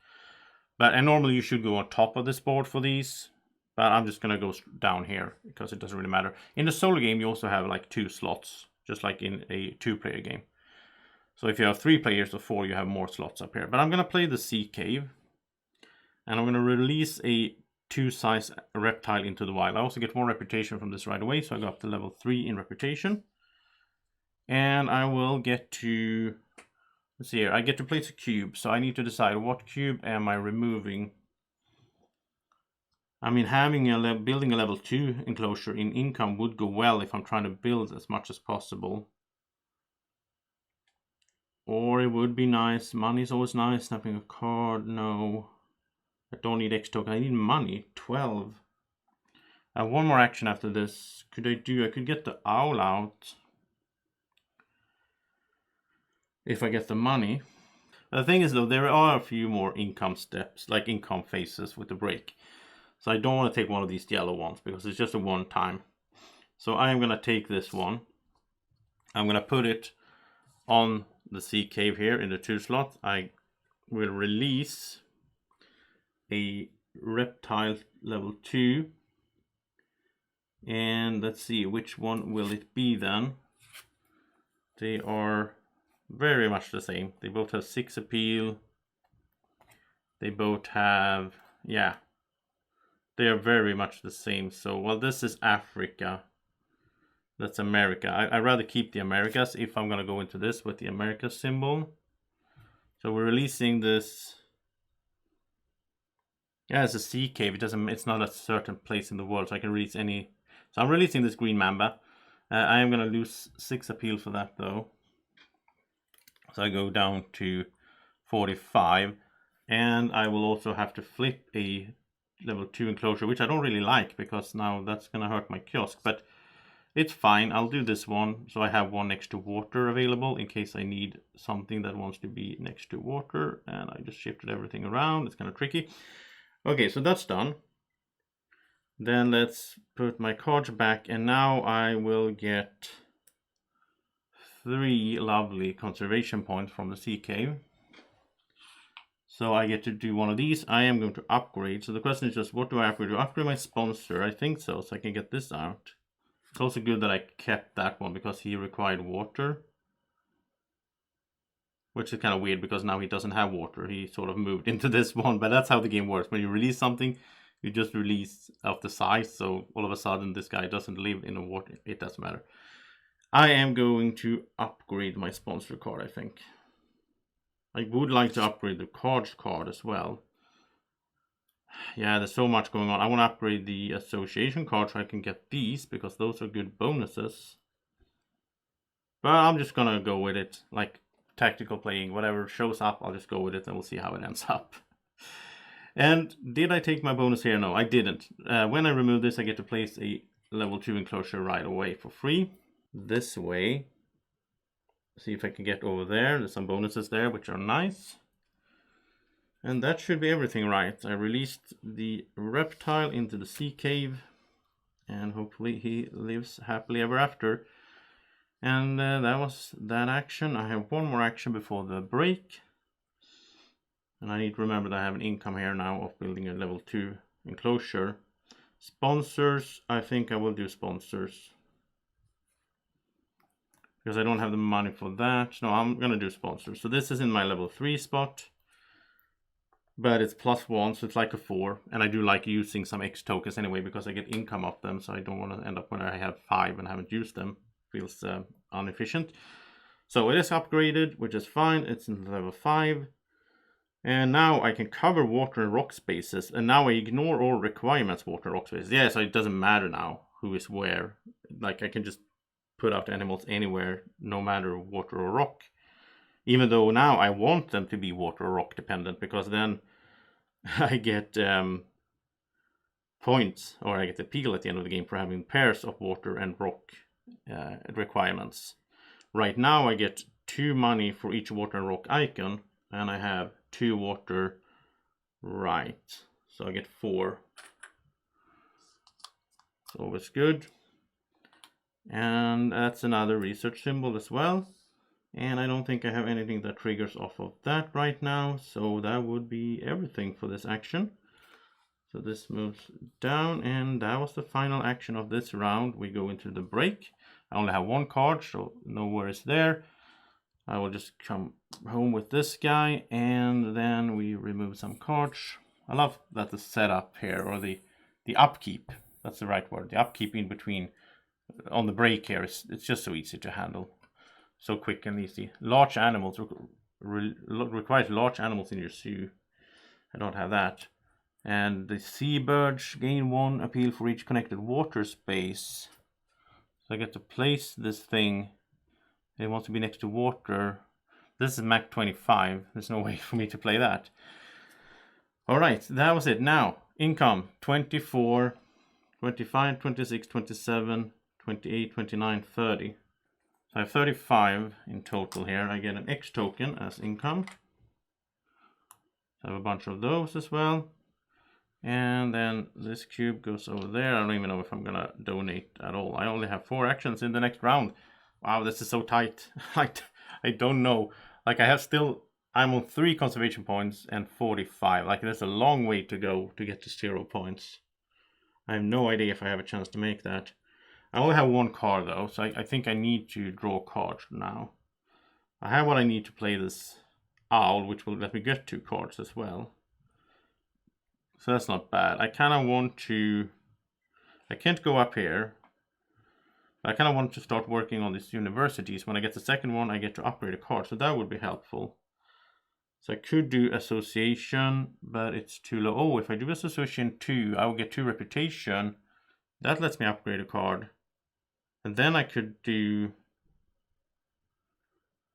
And normally you should go on top of this board for these. But I'm just going to go down here because it doesn't really matter. In the solo game, you also have like 2 slots, just like in a 2-player game. So if you have 3 players or 4, you have more slots up here. But I'm going to play the sea cave. And I'm going to release a 2-size reptile into the wild. I also get more reputation from this right away. So I go up to level 3 in reputation. And I will get to... let's see here. I get to place a cube. So I need to decide what cube am I removing. I mean, building a level 2 enclosure in income would go well if I'm trying to build as much as possible. Or it would be nice. Money is always nice. Snapping a card. No. I don't need X token. I need money. 12. I have 1 more action after this. I could get the owl out. If I get the money. The thing is though, there are a few more income steps, like income phases with the break. So I don't want to take one of these yellow ones because it's just a 1 time. So I am going to take this one. I'm going to put it on the sea cave here in the 2 slot. I will release a reptile level 2. And let's see, which one will it be then? They are very much the same. They both have 6 appeal. They both have, yeah. They are very much the same. So, well, this is Africa. That's America. I'd rather keep the Americas if I'm going to go into this with the America symbol. So we're releasing this. Yeah, it's a sea cave. It's not a certain place in the world, so I can release any. So I'm releasing this green mamba. I am going to lose 6 appeal for that though. So I go down to 45. And I will also have to flip a level 2 enclosure, which I don't really like because now that's going to hurt my kiosk. But It's fine. I'll do this one. So I have one next to water available in case I need something that wants to be next to water. And I just shifted everything around. It's kind of tricky. Okay, so that's done. Then let's put my cards back. And now I will get 3 lovely conservation points from the sea cave. So I get to do one of these. I am going to upgrade. So the question is just, what do I upgrade? Do I upgrade my sponsor? I think so. So I can get this out. It's also good that I kept that one because he required water. Which is kind of weird because now he doesn't have water. He sort of moved into this one. But that's how the game works. When you release something, you just release of the size. So all of a sudden this guy doesn't live in the water. It doesn't matter. I am going to upgrade my sponsor card, I think. I would like to upgrade the cards card as well. Yeah, there's so much going on. I want to upgrade the association card so I can get these because those are good bonuses. But I'm just gonna go with it. Like tactical playing, whatever shows up, I'll just go with it and we'll see how it ends up. And did I take my bonus here? No, I didn't. When I remove this, I get to place a level 2 enclosure right away for free. This way. See if I can get over there. There's some bonuses there, which are nice. And that should be everything right. I released the reptile into the sea cave. And hopefully he lives happily ever after. And that was that action. I have one more action before the break. And I need to remember that I have an income here now of building a level 2 enclosure. Sponsors. I think I will do sponsors. Because I don't have the money for that. No, I'm going to do sponsors. So this is in my level 3 spot. But it's +1, so it's like a 4. And I do like using some X tokens anyway, because I get income off them. So I don't want to end up when I have 5 and haven't used them. Feels inefficient. So it is upgraded, which is fine. It's in level 5. And now I can cover water and rock spaces. And now I ignore all requirements, water and rock spaces. Yeah, so it doesn't matter now who is where. Like I can just put out animals anywhere, no matter water or rock. Even though now I want them to be water or rock dependent, because then I get points, or I get the peel at the end of the game for having pairs of water and rock requirements. Right now I get 2 money for each water and rock icon, and I have 2 water right. So I get 4. It's always good. And that's another research symbol as well. And I don't think I have anything that triggers off of that right now. So that would be everything for this action. So this moves down, and that was the final action of this round. We go into the break. I only have 1 card, so no worries there. I will just come home with this guy, and then we remove some cards. I love that the setup here, or the upkeep, that's the right word, the upkeep in between on the break here, it's just so easy to handle. So quick and easy. Large animals requires large animals in your zoo. I don't have that. And the seabirds gain 1 appeal for each connected water space. So I get to place this thing. It wants to be next to water. This is Mach 25. There's no way for me to play that. Alright, that was it. Now, income 24, 25, 26, 27, 28, 29, 30. So I have 35 in total here. I get an X token as income. I have a bunch of those as well. And then this cube goes over there. I don't even know if I'm gonna donate at all. I only have 4 actions in the next round. Wow, this is so tight. I don't know. Like I'm on 3 conservation points and 45. Like there's a long way to go to get to 0 points. I have no idea if I have a chance to make that. I only have 1 card though, so I think I need to draw cards now. I have what I need to play this owl, which will let me get 2 cards as well. So that's not bad. I kind of want to... I can't go up here. I kind of want to start working on these universities. When I get the second one, I get to upgrade a card. So that would be helpful. So I could do association, but it's too low. Oh, if I do association 2, I will get 2 reputation. That lets me upgrade a card. And then I could do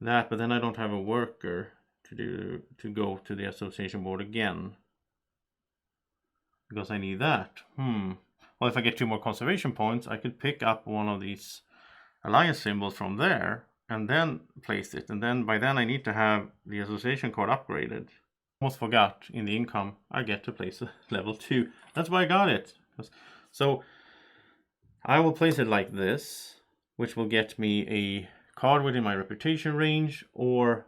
that, but then I don't have a worker to go to the association board again. Because I need that. Well, if I get 2 more conservation points, I could pick up one of these alliance symbols from there and then place it. And then by then I need to have the association card upgraded. Almost forgot, in the income I get to place a level 2. That's why I got it. So I will place it like this, which will get me a card within my reputation range or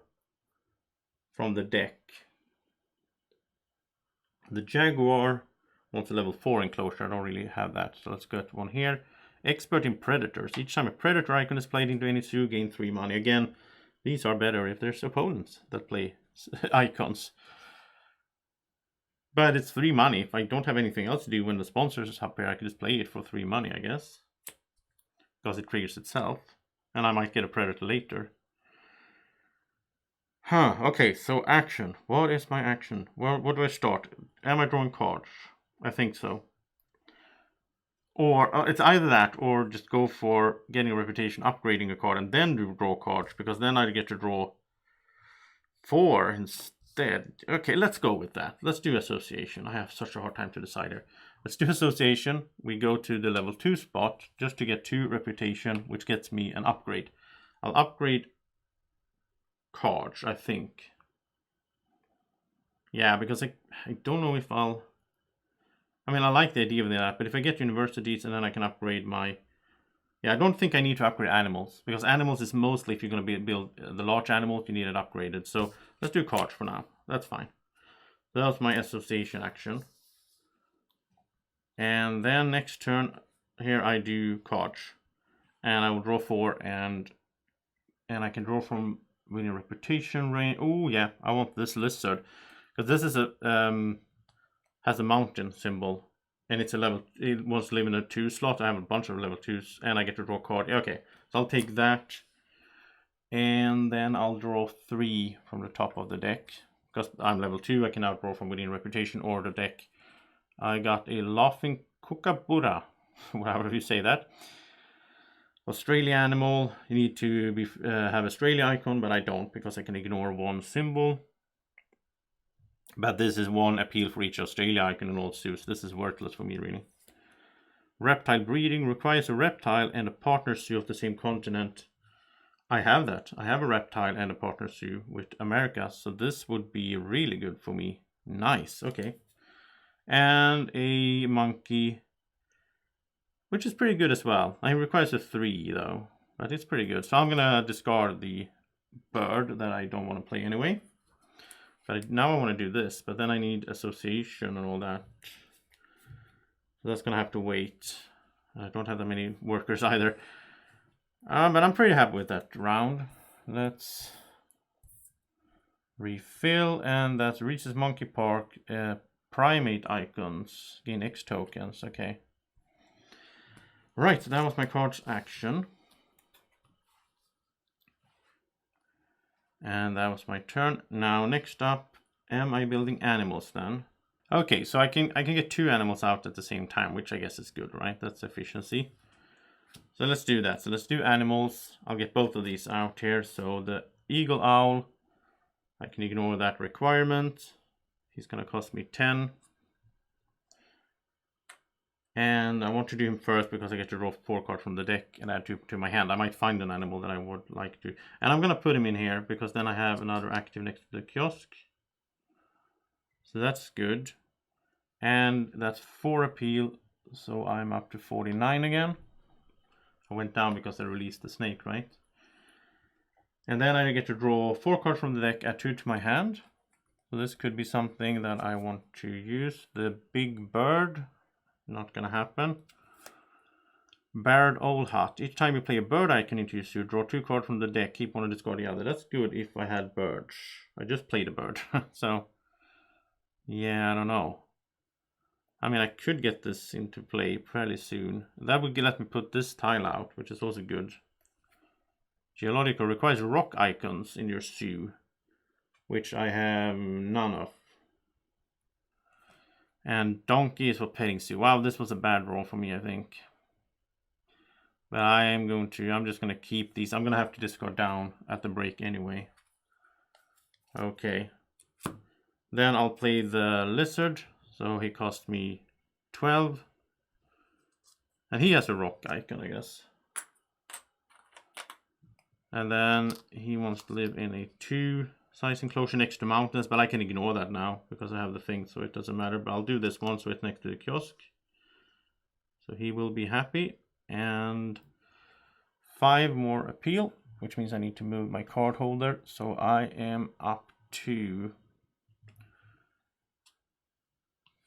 from the deck. The Jaguar wants a level 4 enclosure. I don't really have that, so let's get one here. Expert in Predators. Each time a Predator icon is played into any zoo, gain 3 money. Again, these are better if there's opponents that play icons. But it's 3 money. If I don't have anything else to do when the sponsors is up here, I can just play it for 3 money, I guess. Because it triggers itself. And I might get a Predator later. Huh, okay, so action. What is my action? Well, what do I start? Am I drawing cards? I think so. Or it's either that or just go for getting a reputation, upgrading a card, and then draw cards, because then I get to draw 4 instead. Okay, let's go with that. Let's do association. I have such a hard time to decide here. Let's do association. We go to the level 2 spot just to get 2 reputation, which gets me an upgrade. I'll upgrade cards, I think. Yeah, because I don't know if I'll... I mean, I like the idea of that, but if I get universities and then I can upgrade my... Yeah, I don't think I need to upgrade animals, because animals is mostly if you're going to build the large animals, you need it upgraded. So let's do cards for now. That's fine. That was my association action. And then next turn, here I do cards. And I will draw 4, and I can draw from winning reputation range. Oh yeah, I want this lizard, because this is a has a mountain symbol, and it's a level. It wants to live in a 2 slot. I have a bunch of level 2s, and I get to draw a card. Okay, so I'll take that, and then I'll draw 3 from the top of the deck, because I'm level 2. I can now draw from within reputation or the deck. I got a laughing kookaburra, however you say that. Australia animal. You need to be have Australia icon, but I don't, because I can ignore 1 symbol. But this is 1 appeal for each Australia icon in all zoos. This is worthless for me, really. Reptile breeding requires a reptile and a partner zoo of the same continent. I have that. I have a reptile and a partner zoo with America, so this would be really good for me. Nice, okay. And a monkey, which is pretty good as well. It requires a 3 though, but it's pretty good. So I'm gonna discard the bird that I don't want to play anyway. But now I want to do this, but then I need association and all that. So that's gonna have to wait. I don't have that many workers either. But I'm pretty happy with that round. Let's refill, and that's Reese's Monkey Park. Primate icons gain X tokens. Okay. Right, so that was my card's action. And that was my turn. Now next up, am I building animals then? Okay, so I can get 2 animals out at the same time, which I guess is good, right? That's efficiency. So let's do that. So let's do animals. I'll get both of these out here. So the eagle owl, I can ignore that requirement. He's gonna cost me 10. And I want to do him first because I get to draw 4 cards from the deck and add 2 to my hand. I might find an animal that I would like to. And I'm going to put him in here because then I have another active next to the kiosk. So that's good. And that's 4 appeal. So I'm up to 49 again. I went down because I released the snake, right? And then I get to draw 4 cards from the deck, add 2 to my hand. So this could be something that I want to use. The big bird. Not gonna happen. Barred Owl Hut. Each time you play a bird icon into your suit, draw 2 cards from the deck, keep one and discard the other. That's good if I had birds. I just played a bird. So, yeah, I don't know. I mean, I could get this into play fairly soon. That would let me put this tile out, which is also good. Geological requires rock icons in your zoo, which I have none of. And donkey is for petting zoo. Wow, this was a bad roll for me, I think. But I'm just going to keep these. I'm going to have to discard down at the break anyway. Okay. Then I'll play the lizard. So he cost me 12. And he has a rock icon, I guess. And then he wants to live in a 2-size enclosure next to mountains, but I can ignore that now because I have the thing, so it doesn't matter. But I'll do this one so it's next to the kiosk. So he will be happy. And 5 more appeal, which means I need to move my card holder. So I am up to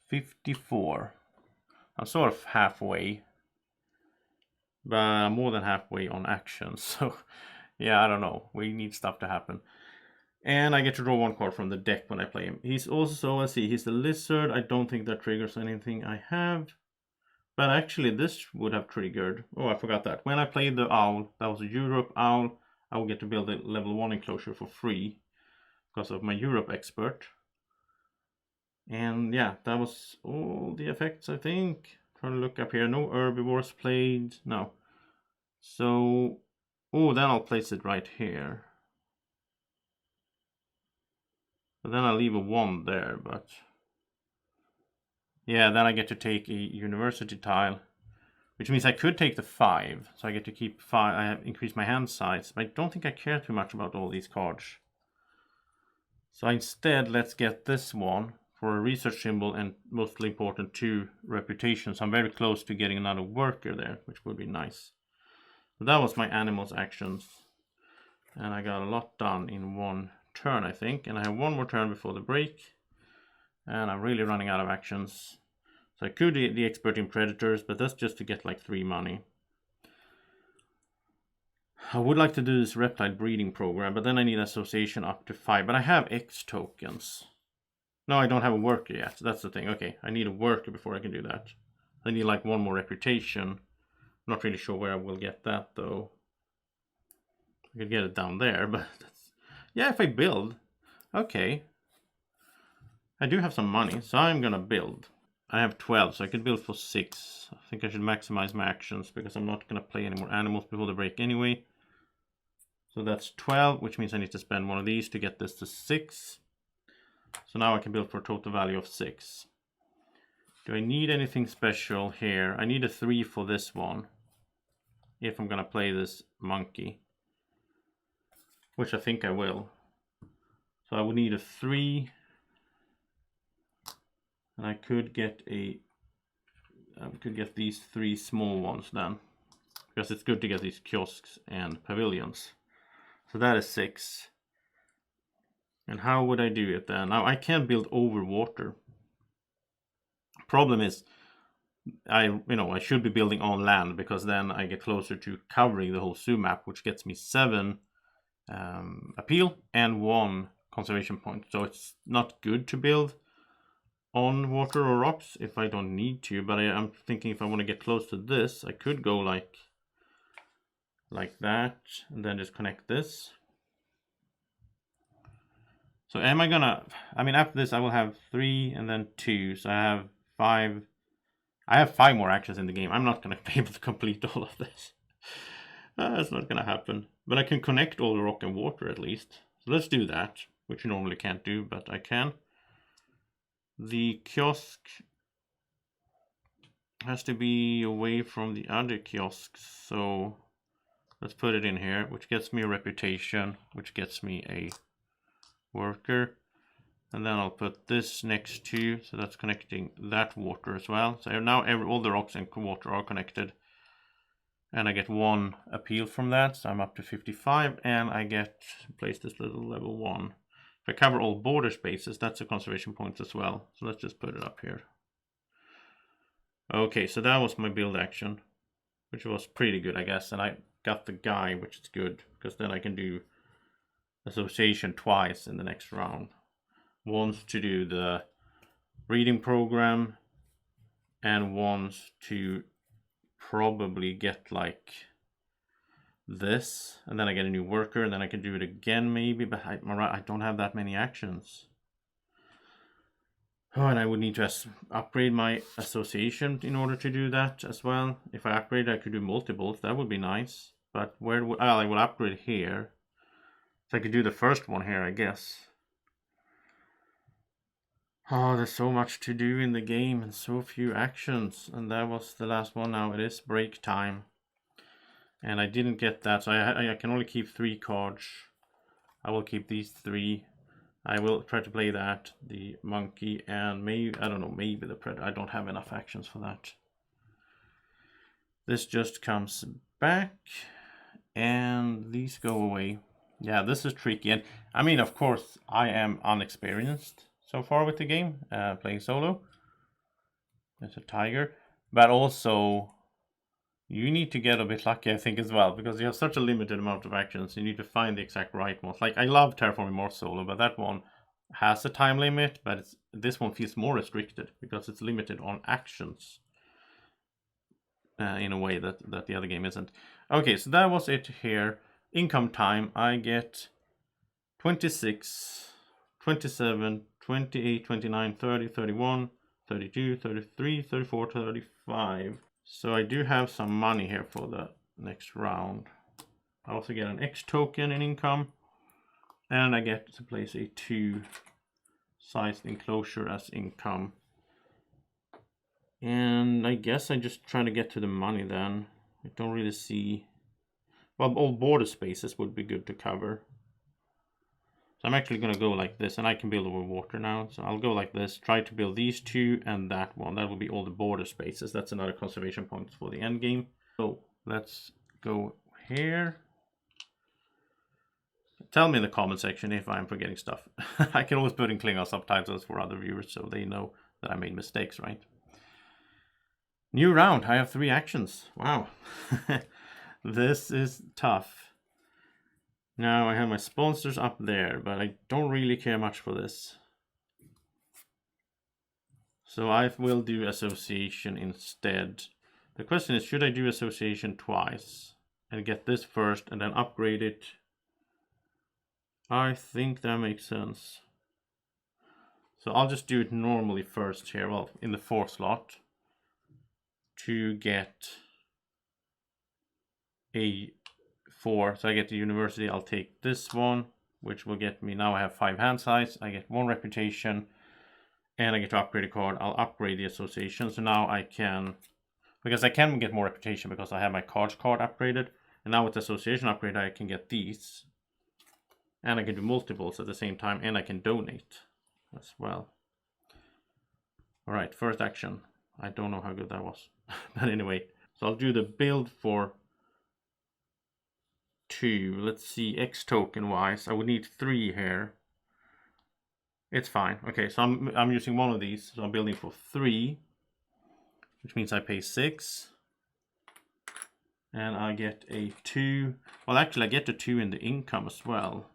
54. I'm sort of halfway, but I'm more than halfway on action. So yeah, I don't know. We need stuff to happen. And I get to draw 1 card from the deck when I play him. He's also, let's see, he's the lizard. I don't think that triggers anything I have. But actually this would have triggered. Oh, I forgot that. When I played the owl, that was a Europe owl, I will get to build a level 1 enclosure for free because of my Europe expert. And yeah, that was all the effects, I think. Trying to look up here. No herbivores played. No. So, oh, then I'll place it right here. But then I'll leave a 1 there, but yeah, then I get to take a university tile, which means I could take the 5. So I get to keep 5. I have increased my hand size, but I don't think I care too much about all these cards. So instead, let's get this one for a research symbol and mostly important 2 reputation. So I'm very close to getting another worker there, which would be nice. So that was my animals actions. And I got a lot done in 1 turn, I think. And I have 1 more turn before the break. And I'm really running out of actions. So I could do the expert in predators, but that's just to get like 3 money. I would like to do this reptile breeding program, but then I need association up to 5. But I have X tokens. No, I don't have a worker yet. That's the thing. Okay, I need a worker before I can do that. I need like 1 more reputation. Not really sure where I will get that though. I could get it down there, but that's... yeah, if I build. Okay. I do have some money, so I'm gonna build. I have 12, so I could build for 6. I think I should maximize my actions because I'm not gonna play any more animals before the break anyway. So that's 12, which means I need to spend 1 of these to get this to 6. So now I can build for a total value of 6. Do I need anything special here? I need a 3 for this one. If I'm gonna play this monkey. Which I think I will. So I would need a 3. And I could get these 3 small ones then. Because it's good to get these kiosks and pavilions. So that is 6. And how would I do it then? Now I can't build over water. Problem is, I should be building on land because then I get closer to covering the whole zoo map, which gets me 7 appeal and 1 conservation point. So it's not good to build on water or rocks if I don't need to. But I'm thinking if I want to get close to this, I could go like that and then just connect this. So am I gonna, after this I will have 3 and then 2, so I have 5. I have 5 more actions in the game. I'm not gonna be able to complete all of this. That's not gonna happen. But I can connect all the rock and water at least. So let's do that, which you normally can't do, but I can. The kiosk has to be away from the other kiosks, so let's put it in here, which gets me a reputation, which gets me a worker, and then I'll put this next to, so that's connecting that water as well. So now all the rocks and water are connected, and I get 1 appeal from that, so I'm up to 55, and I get to place this little level 1. If I cover all border spaces, that's a conservation point as well. So let's just put it up here. Okay, so that was my build action, which was pretty good, I guess, and I got the guy, which is good because then I can do association twice in the next round. Once to do the reading program and once to probably get like this, and then I get a new worker, and then I can do it again maybe, but I don't have that many actions. Oh, and I would need to upgrade my association in order to do that as well. If I upgrade, I could do multiples. That would be nice. But where would I will upgrade here. So I could do the first one here, I guess. Oh, there's so much to do in the game and so few actions. And that was the last one now. It is break time. And I didn't get that, so I can only keep 3 cards. I will keep these 3. I will try to play that, the monkey, and maybe, I don't know, maybe the predator. I don't have enough actions for that. This just comes back, and these go away. Yeah, this is tricky. And I mean, of course, I am unexperienced so far with the game, playing solo. There's a tiger. But also, you need to get a bit lucky, I think, as well, because you have such a limited amount of actions. You need to find the exact right ones. Like, I love Terraforming Mars solo, but that one has a time limit, but this one feels more restricted because it's limited on actions in a way that the other game isn't. Okay, so that was it here. Income time, I get 26, 27, 28, 29, 30, 31, 32, 33, 34, 35. So I do have some money here for the next round. I also get an X token in income, and I get to place a 2-sized enclosure as income. And I guess I just try to get to the money then. I don't really see... Well, all border spaces would be good to cover. So I'm actually going to go like this, and I can build over water now. So I'll go like this, try to build these 2 and that one. That will be all the border spaces. That's another conservation point for the end game. So let's go here. Tell me in the comment section if I'm forgetting stuff. I can always put in Klingon subtitles for other viewers so they know that I made mistakes, right? New round, I have 3 actions. Wow. This is tough. Now I have my sponsors up there, but I don't really care much for this. So I will do association instead. The question is, should I do association twice and get this first and then upgrade it? I think that makes sense. So I'll just do it normally first here, well, in the 4th slot, to get a 4. So I get the university. I'll take this one, which will get me, now I have 5 hand size. I get 1 reputation, and I get to upgrade a card. I'll upgrade the association. So now I can, because I can get more reputation because I have my cards card upgraded. And now with the association upgrade, I can get these. And I can do multiples at the same time, and I can donate as well. All right, first action. I don't know how good that was. But anyway, so I'll do the build for 2. Let's see, X token wise, I would need 3 here. It's fine. Okay, so I'm using one of these, so I'm building for 3, which means I pay 6. And I get a 2. Well, actually, I get a 2 in the income as well.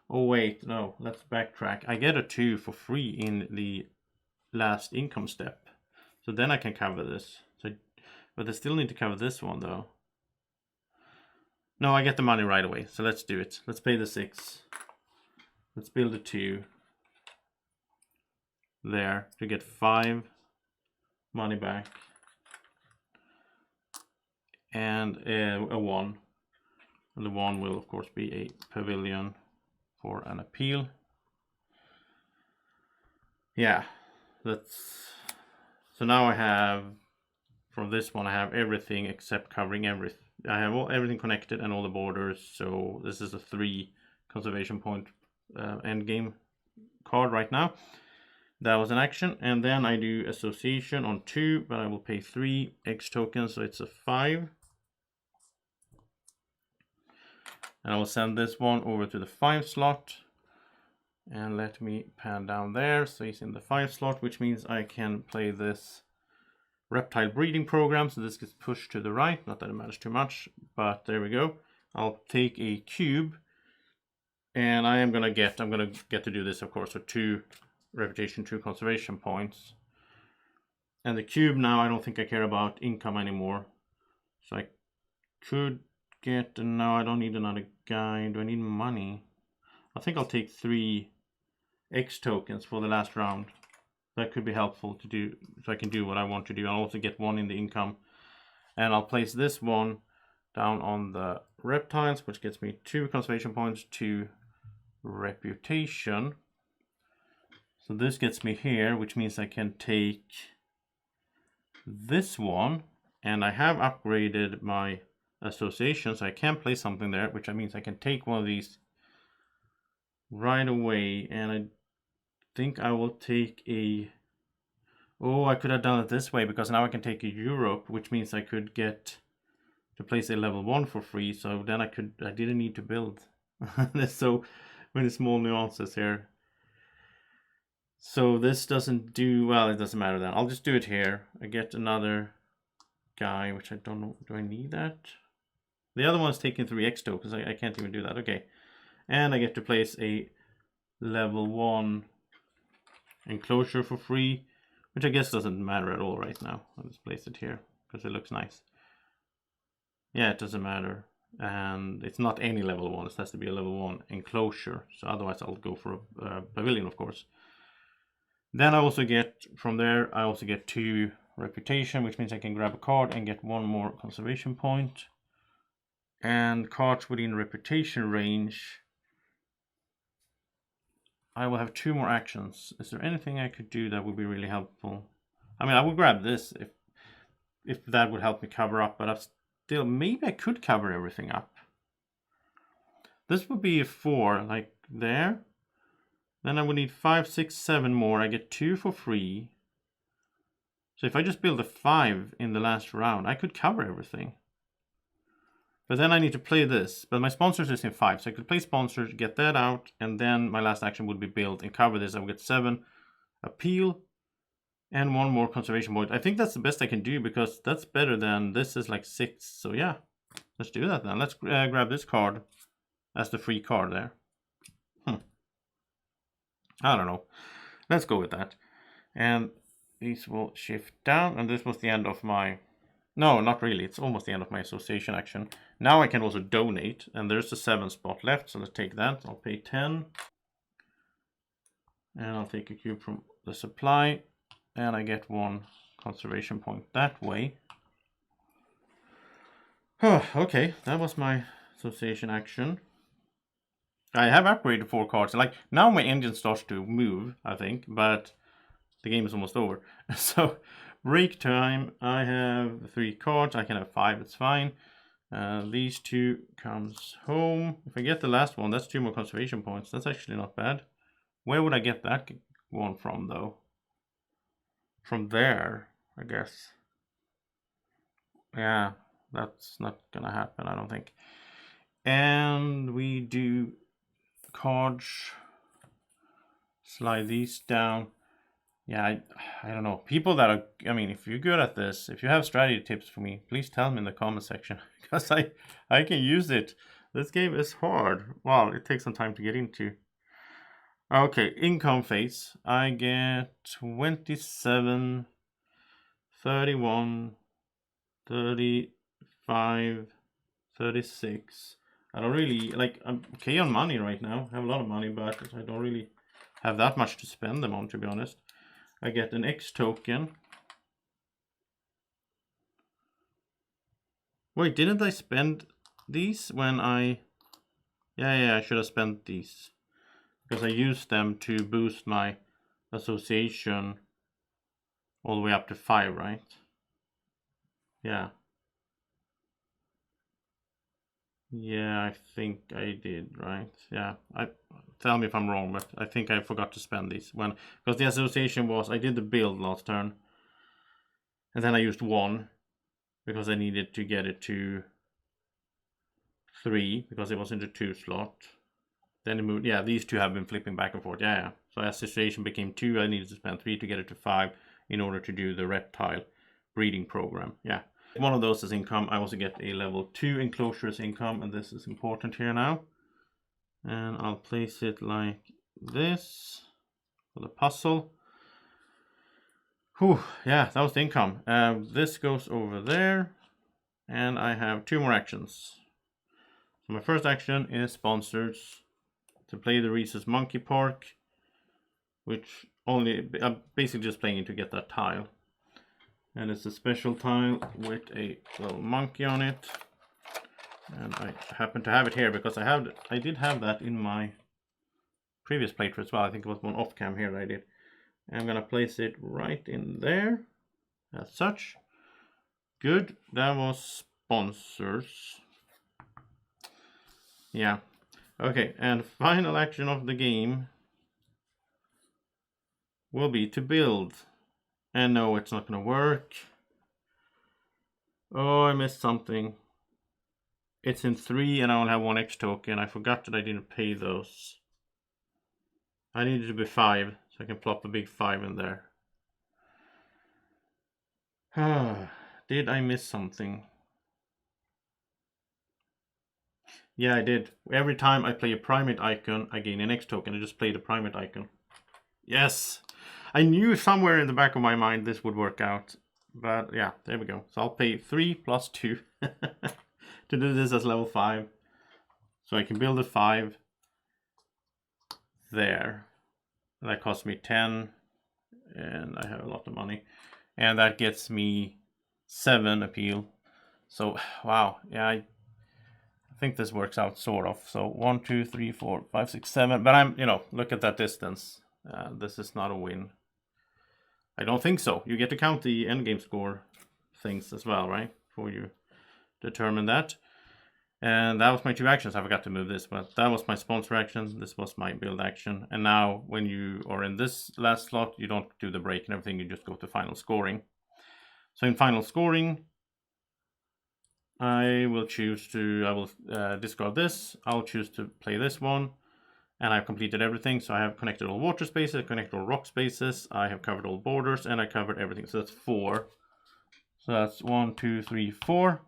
Oh, wait, no, let's backtrack. I get a 2 for free in the last income step. So then I can cover this. So, but I still need to cover this one, though. No, I get the money right away. So let's do it. Let's pay the 6. Let's build a 2 there to get 5 money back. And a 1. And the 1 will, of course, be a pavilion for an appeal. Yeah, that's... So now I have, from this one, I have everything except covering everything. I have everything connected and all the borders. So this is a 3 conservation point end game card right now. That was an action. And then I do association on 2, but I will pay 3 X tokens, so it's a 5. And I will send this one over to the 5 slot. And let me pan down there. So he's in the 5 slot, which means I can play this reptile breeding program. So this gets pushed to the right. Not that it matters too much, but there we go. I'll take a cube. And I'm gonna get to do this, of course, so 2 reputation, 2 conservation points. And the cube now, I don't think I care about income anymore. So I could get, no, I don't need another guy. Do I need money? I think I'll take 3 X tokens for the last round. That could be helpful to do, so I can do what I want to do. I'll also get 1 in the income. And I'll place this one down on the reptiles, which gets me 2 conservation points, 2 reputation. So this gets me here, which means I can take this one, and I have upgraded my association, so I can place something there, which means I can take one of these right away, and I think I will take a... Oh, I could have done it this way, because now I can take a Europe, which means I could get to place a level 1 for free, so then I didn't need to build. There's so many small nuances here. So this doesn't do... Well, it doesn't matter then. I'll just do it here. I get another guy, which I don't know... Do I need that? The other one's taking 3x though, because I can't even do that. Okay. And I get to place a level 1 enclosure for free, which I guess doesn't matter at all right now. I'll just place it here, because it looks nice. Yeah, it doesn't matter. And it's not any level 1. It has to be a level 1 enclosure. So otherwise I'll go for a pavilion, of course. Then I also get, from there, I also get 2 reputation, which means I can grab a card and get 1 more conservation point. And cards within reputation range, I will have 2 more actions. Is there anything I could do that would be really helpful? I mean, I would grab this if that would help me cover up, but I've still, maybe I could cover everything up. This would be a 4, like there. Then I would need 5, 6, 7 more. I get 2 for free. So if I just build a 5 in the last round, I could cover everything. But then I need to play this. But my sponsors is in 5, so I could play sponsors, get that out, and then my last action would be build and cover this. I would get 7 appeal and 1 more conservation point. I think that's the best I can do, because that's better than this is like 6. So yeah, let's do that then. Let's grab this card as the free card there. I don't know. Let's go with that. And these will shift down, and this was the end of my... No, not really. It's almost the end of my association action. Now I can also donate, and there's a 7 spot left, so let's take that. I'll pay 10. And I'll take a cube from the supply, and I get 1 conservation point that way. Okay, that was my association action. I have upgraded 4 cards. Like, now my engine starts to move, I think, but the game is almost over. So, break time. I have 3 cards. I can have 5, it's fine. These 2 comes home. If I get the last one, that's 2 more conservation points. That's actually not bad. Where would I get that one from, though? From there, I guess. Yeah, that's not gonna happen, I don't think. And we do... cards, slide these down. Yeah, I don't know. People that are, I mean, if you're good at this, if you have strategy tips for me, please tell me in the comment section, because I can use it. This game is hard. Wow, it takes some time to get into. Okay, income phase. I get 27, 31, 35, 36. I don't really, like, I'm okay on money right now. I have a lot of money, but I don't really have that much to spend them on, to be honest. I get an X token. Wait, didn't I spend these when I... Yeah, I should have spent these. Because I used them to boost my association all the way up to 5, right? Yeah. Yeah, I think I did, right? Yeah, tell me if I'm wrong, but I think I forgot to spend these because the association was, I did the build last turn, and then I used 1 because I needed to get it to 3 because it was in the 2 slot. Then it moved. Yeah, these 2 have been flipping back and forth. Yeah. So association became 2. I needed to spend 3 to get it to 5 in order to do the reptile breeding program. Yeah. One of those is income. I also get a level 2 enclosure as income, and this is important here now. And I'll place it like this for the puzzle. Whew, yeah, that was the income. This goes over there, and I have 2 more actions. So my first action is sponsors to play the Reese's Monkey Park, which only I'm basically just playing it to get that tile. And it's a special tile with a little monkey on it. And I happen to have it here because I did have that in my previous playthrough as well. I think it was one off cam here that I did. I'm gonna place it right in there, as such. Good, that was sponsors. Yeah, okay, and final action of the game will be to build. And no, it's not gonna work. Oh, I missed something. It's in 3 and I only have 1 X token. I forgot that I didn't pay those. I needed to be 5, so I can plop a big 5 in there. Did I miss something? Yeah, I did. Every time I play a primate icon, I gain an X token. I just played a primate icon. Yes! I knew somewhere in the back of my mind this would work out. But yeah, there we go. So I'll pay 3 plus 2 to do this as level 5. So I can build a 5 there. That cost me 10. And I have a lot of money. And that gets me 7 appeal. So, wow. Yeah, I think this works out sort of. So 1, 2, 3, 4, 5, 6, 7. But I'm, look at that distance. This is not a win. I don't think so. You get to count the endgame score things as well, right? Before you determine that. And that was my 2 actions. I forgot to move this, but that was my sponsor action. This was my build action. And now when you are in this last slot, you don't do the break and everything. You just go to final scoring. So in final scoring, I will discard this. I'll choose to play this one. And I've completed everything. So I have connected all water spaces, connected all rock spaces. I have covered all borders and I covered everything. So that's 4. So that's 1, 2, 3, 4.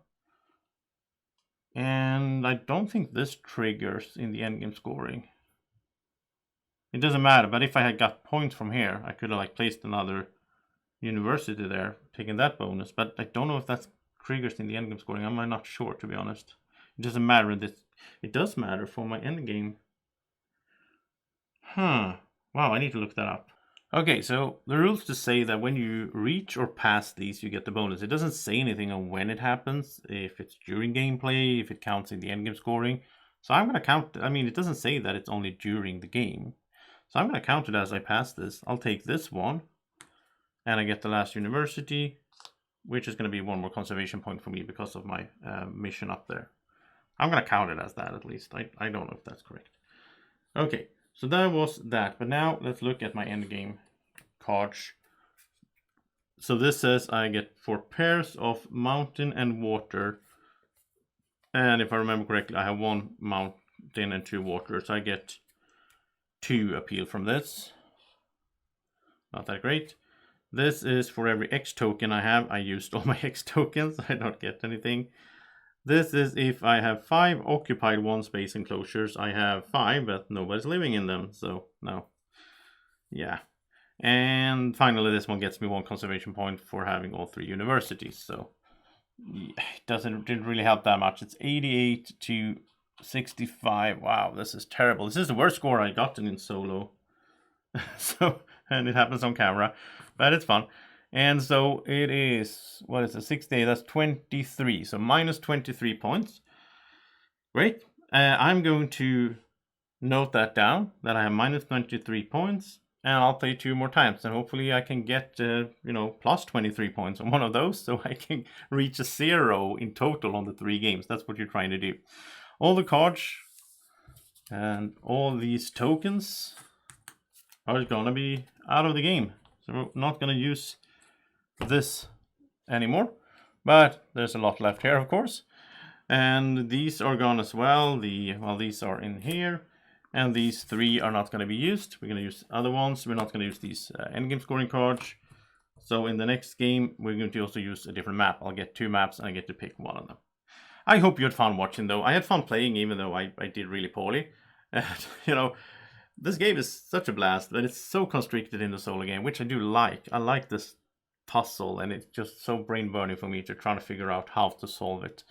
And I don't think this triggers in the endgame scoring. It doesn't matter, but if I had got points from here, I could have placed another university there, taking that bonus. But I don't know if that triggers in the endgame scoring. I'm not sure, to be honest. It doesn't matter. It does matter for my endgame. Wow, I need to look that up. Okay, so the rules to say that when you reach or pass these, you get the bonus. It doesn't say anything on when it happens, if it's during gameplay, if it counts in the endgame scoring. So I'm going to count, it doesn't say that it's only during the game. So I'm going to count it as I pass this. I'll take this one, and I get the last university, which is going to be 1 more conservation point for me because of my mission up there. I'm going to count it as that at least. I don't know if that's correct. Okay. So that was that, but now let's look at my endgame cards. So this says I get 4 pairs of mountain and water. And if I remember correctly, I have 1 mountain and 2 water. So I get 2 appeal from this. Not that great. This is for every X token I have. I used all my X tokens. I don't get anything. This is if I have 5 occupied 1 space enclosures. I have 5, but nobody's living in them, so no. Yeah. And finally, this one gets me 1 conservation point for having all 3 universities, so it didn't really help that much. It's 88 to 65. Wow, this is terrible. This is the worst score I gotten in solo. So, and it happens on camera, but it's fun. And so it is, what is it, 68, that's 23, so minus 23 points. Great. I'm going to note that down, that I have minus 23 points, and I'll play 2 more times, and hopefully I can get, plus 23 points on one of those, so I can reach a 0 in total on the 3 games. That's what you're trying to do. All the cards and all these tokens are gonna be out of the game, so we're not gonna use this anymore, but there's a lot left here, of course, and these are gone as well. These are in here, and these 3 are not going to be used. We're going to use other ones. We're not going to use these endgame scoring cards. So in the next game, we're going to also use a different map. I'll get 2 maps, and I get to pick one of them. I hope you had fun watching, though. I had fun playing, even though I did really poorly. This game is such a blast, but it's so constricted in the solo game, which I do like. I like this puzzle, and it's just so brain burning for me to try to figure out how to solve it.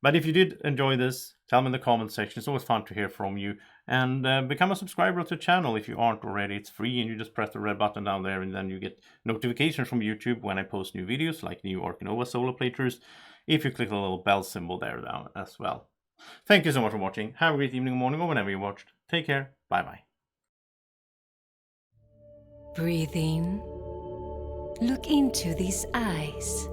But if you did enjoy this, tell me in the comment section. It's always fun to hear from you. And become a subscriber to the channel if you aren't already. It's free, and you just press the red button down there, and then you get notifications from YouTube when I post new videos, like new Ark Nova solo playthroughs, if you click the little bell symbol there down as well. Thank you so much for watching. Have a great evening, morning, or whenever you watched. Take care. Bye-bye. Breathe in. Look into these eyes.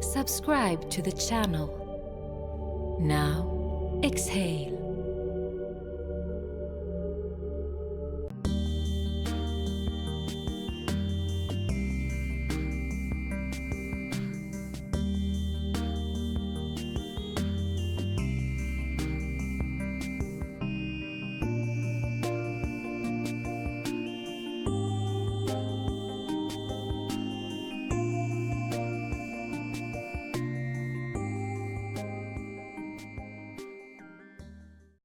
Subscribe to the channel. Now, exhale.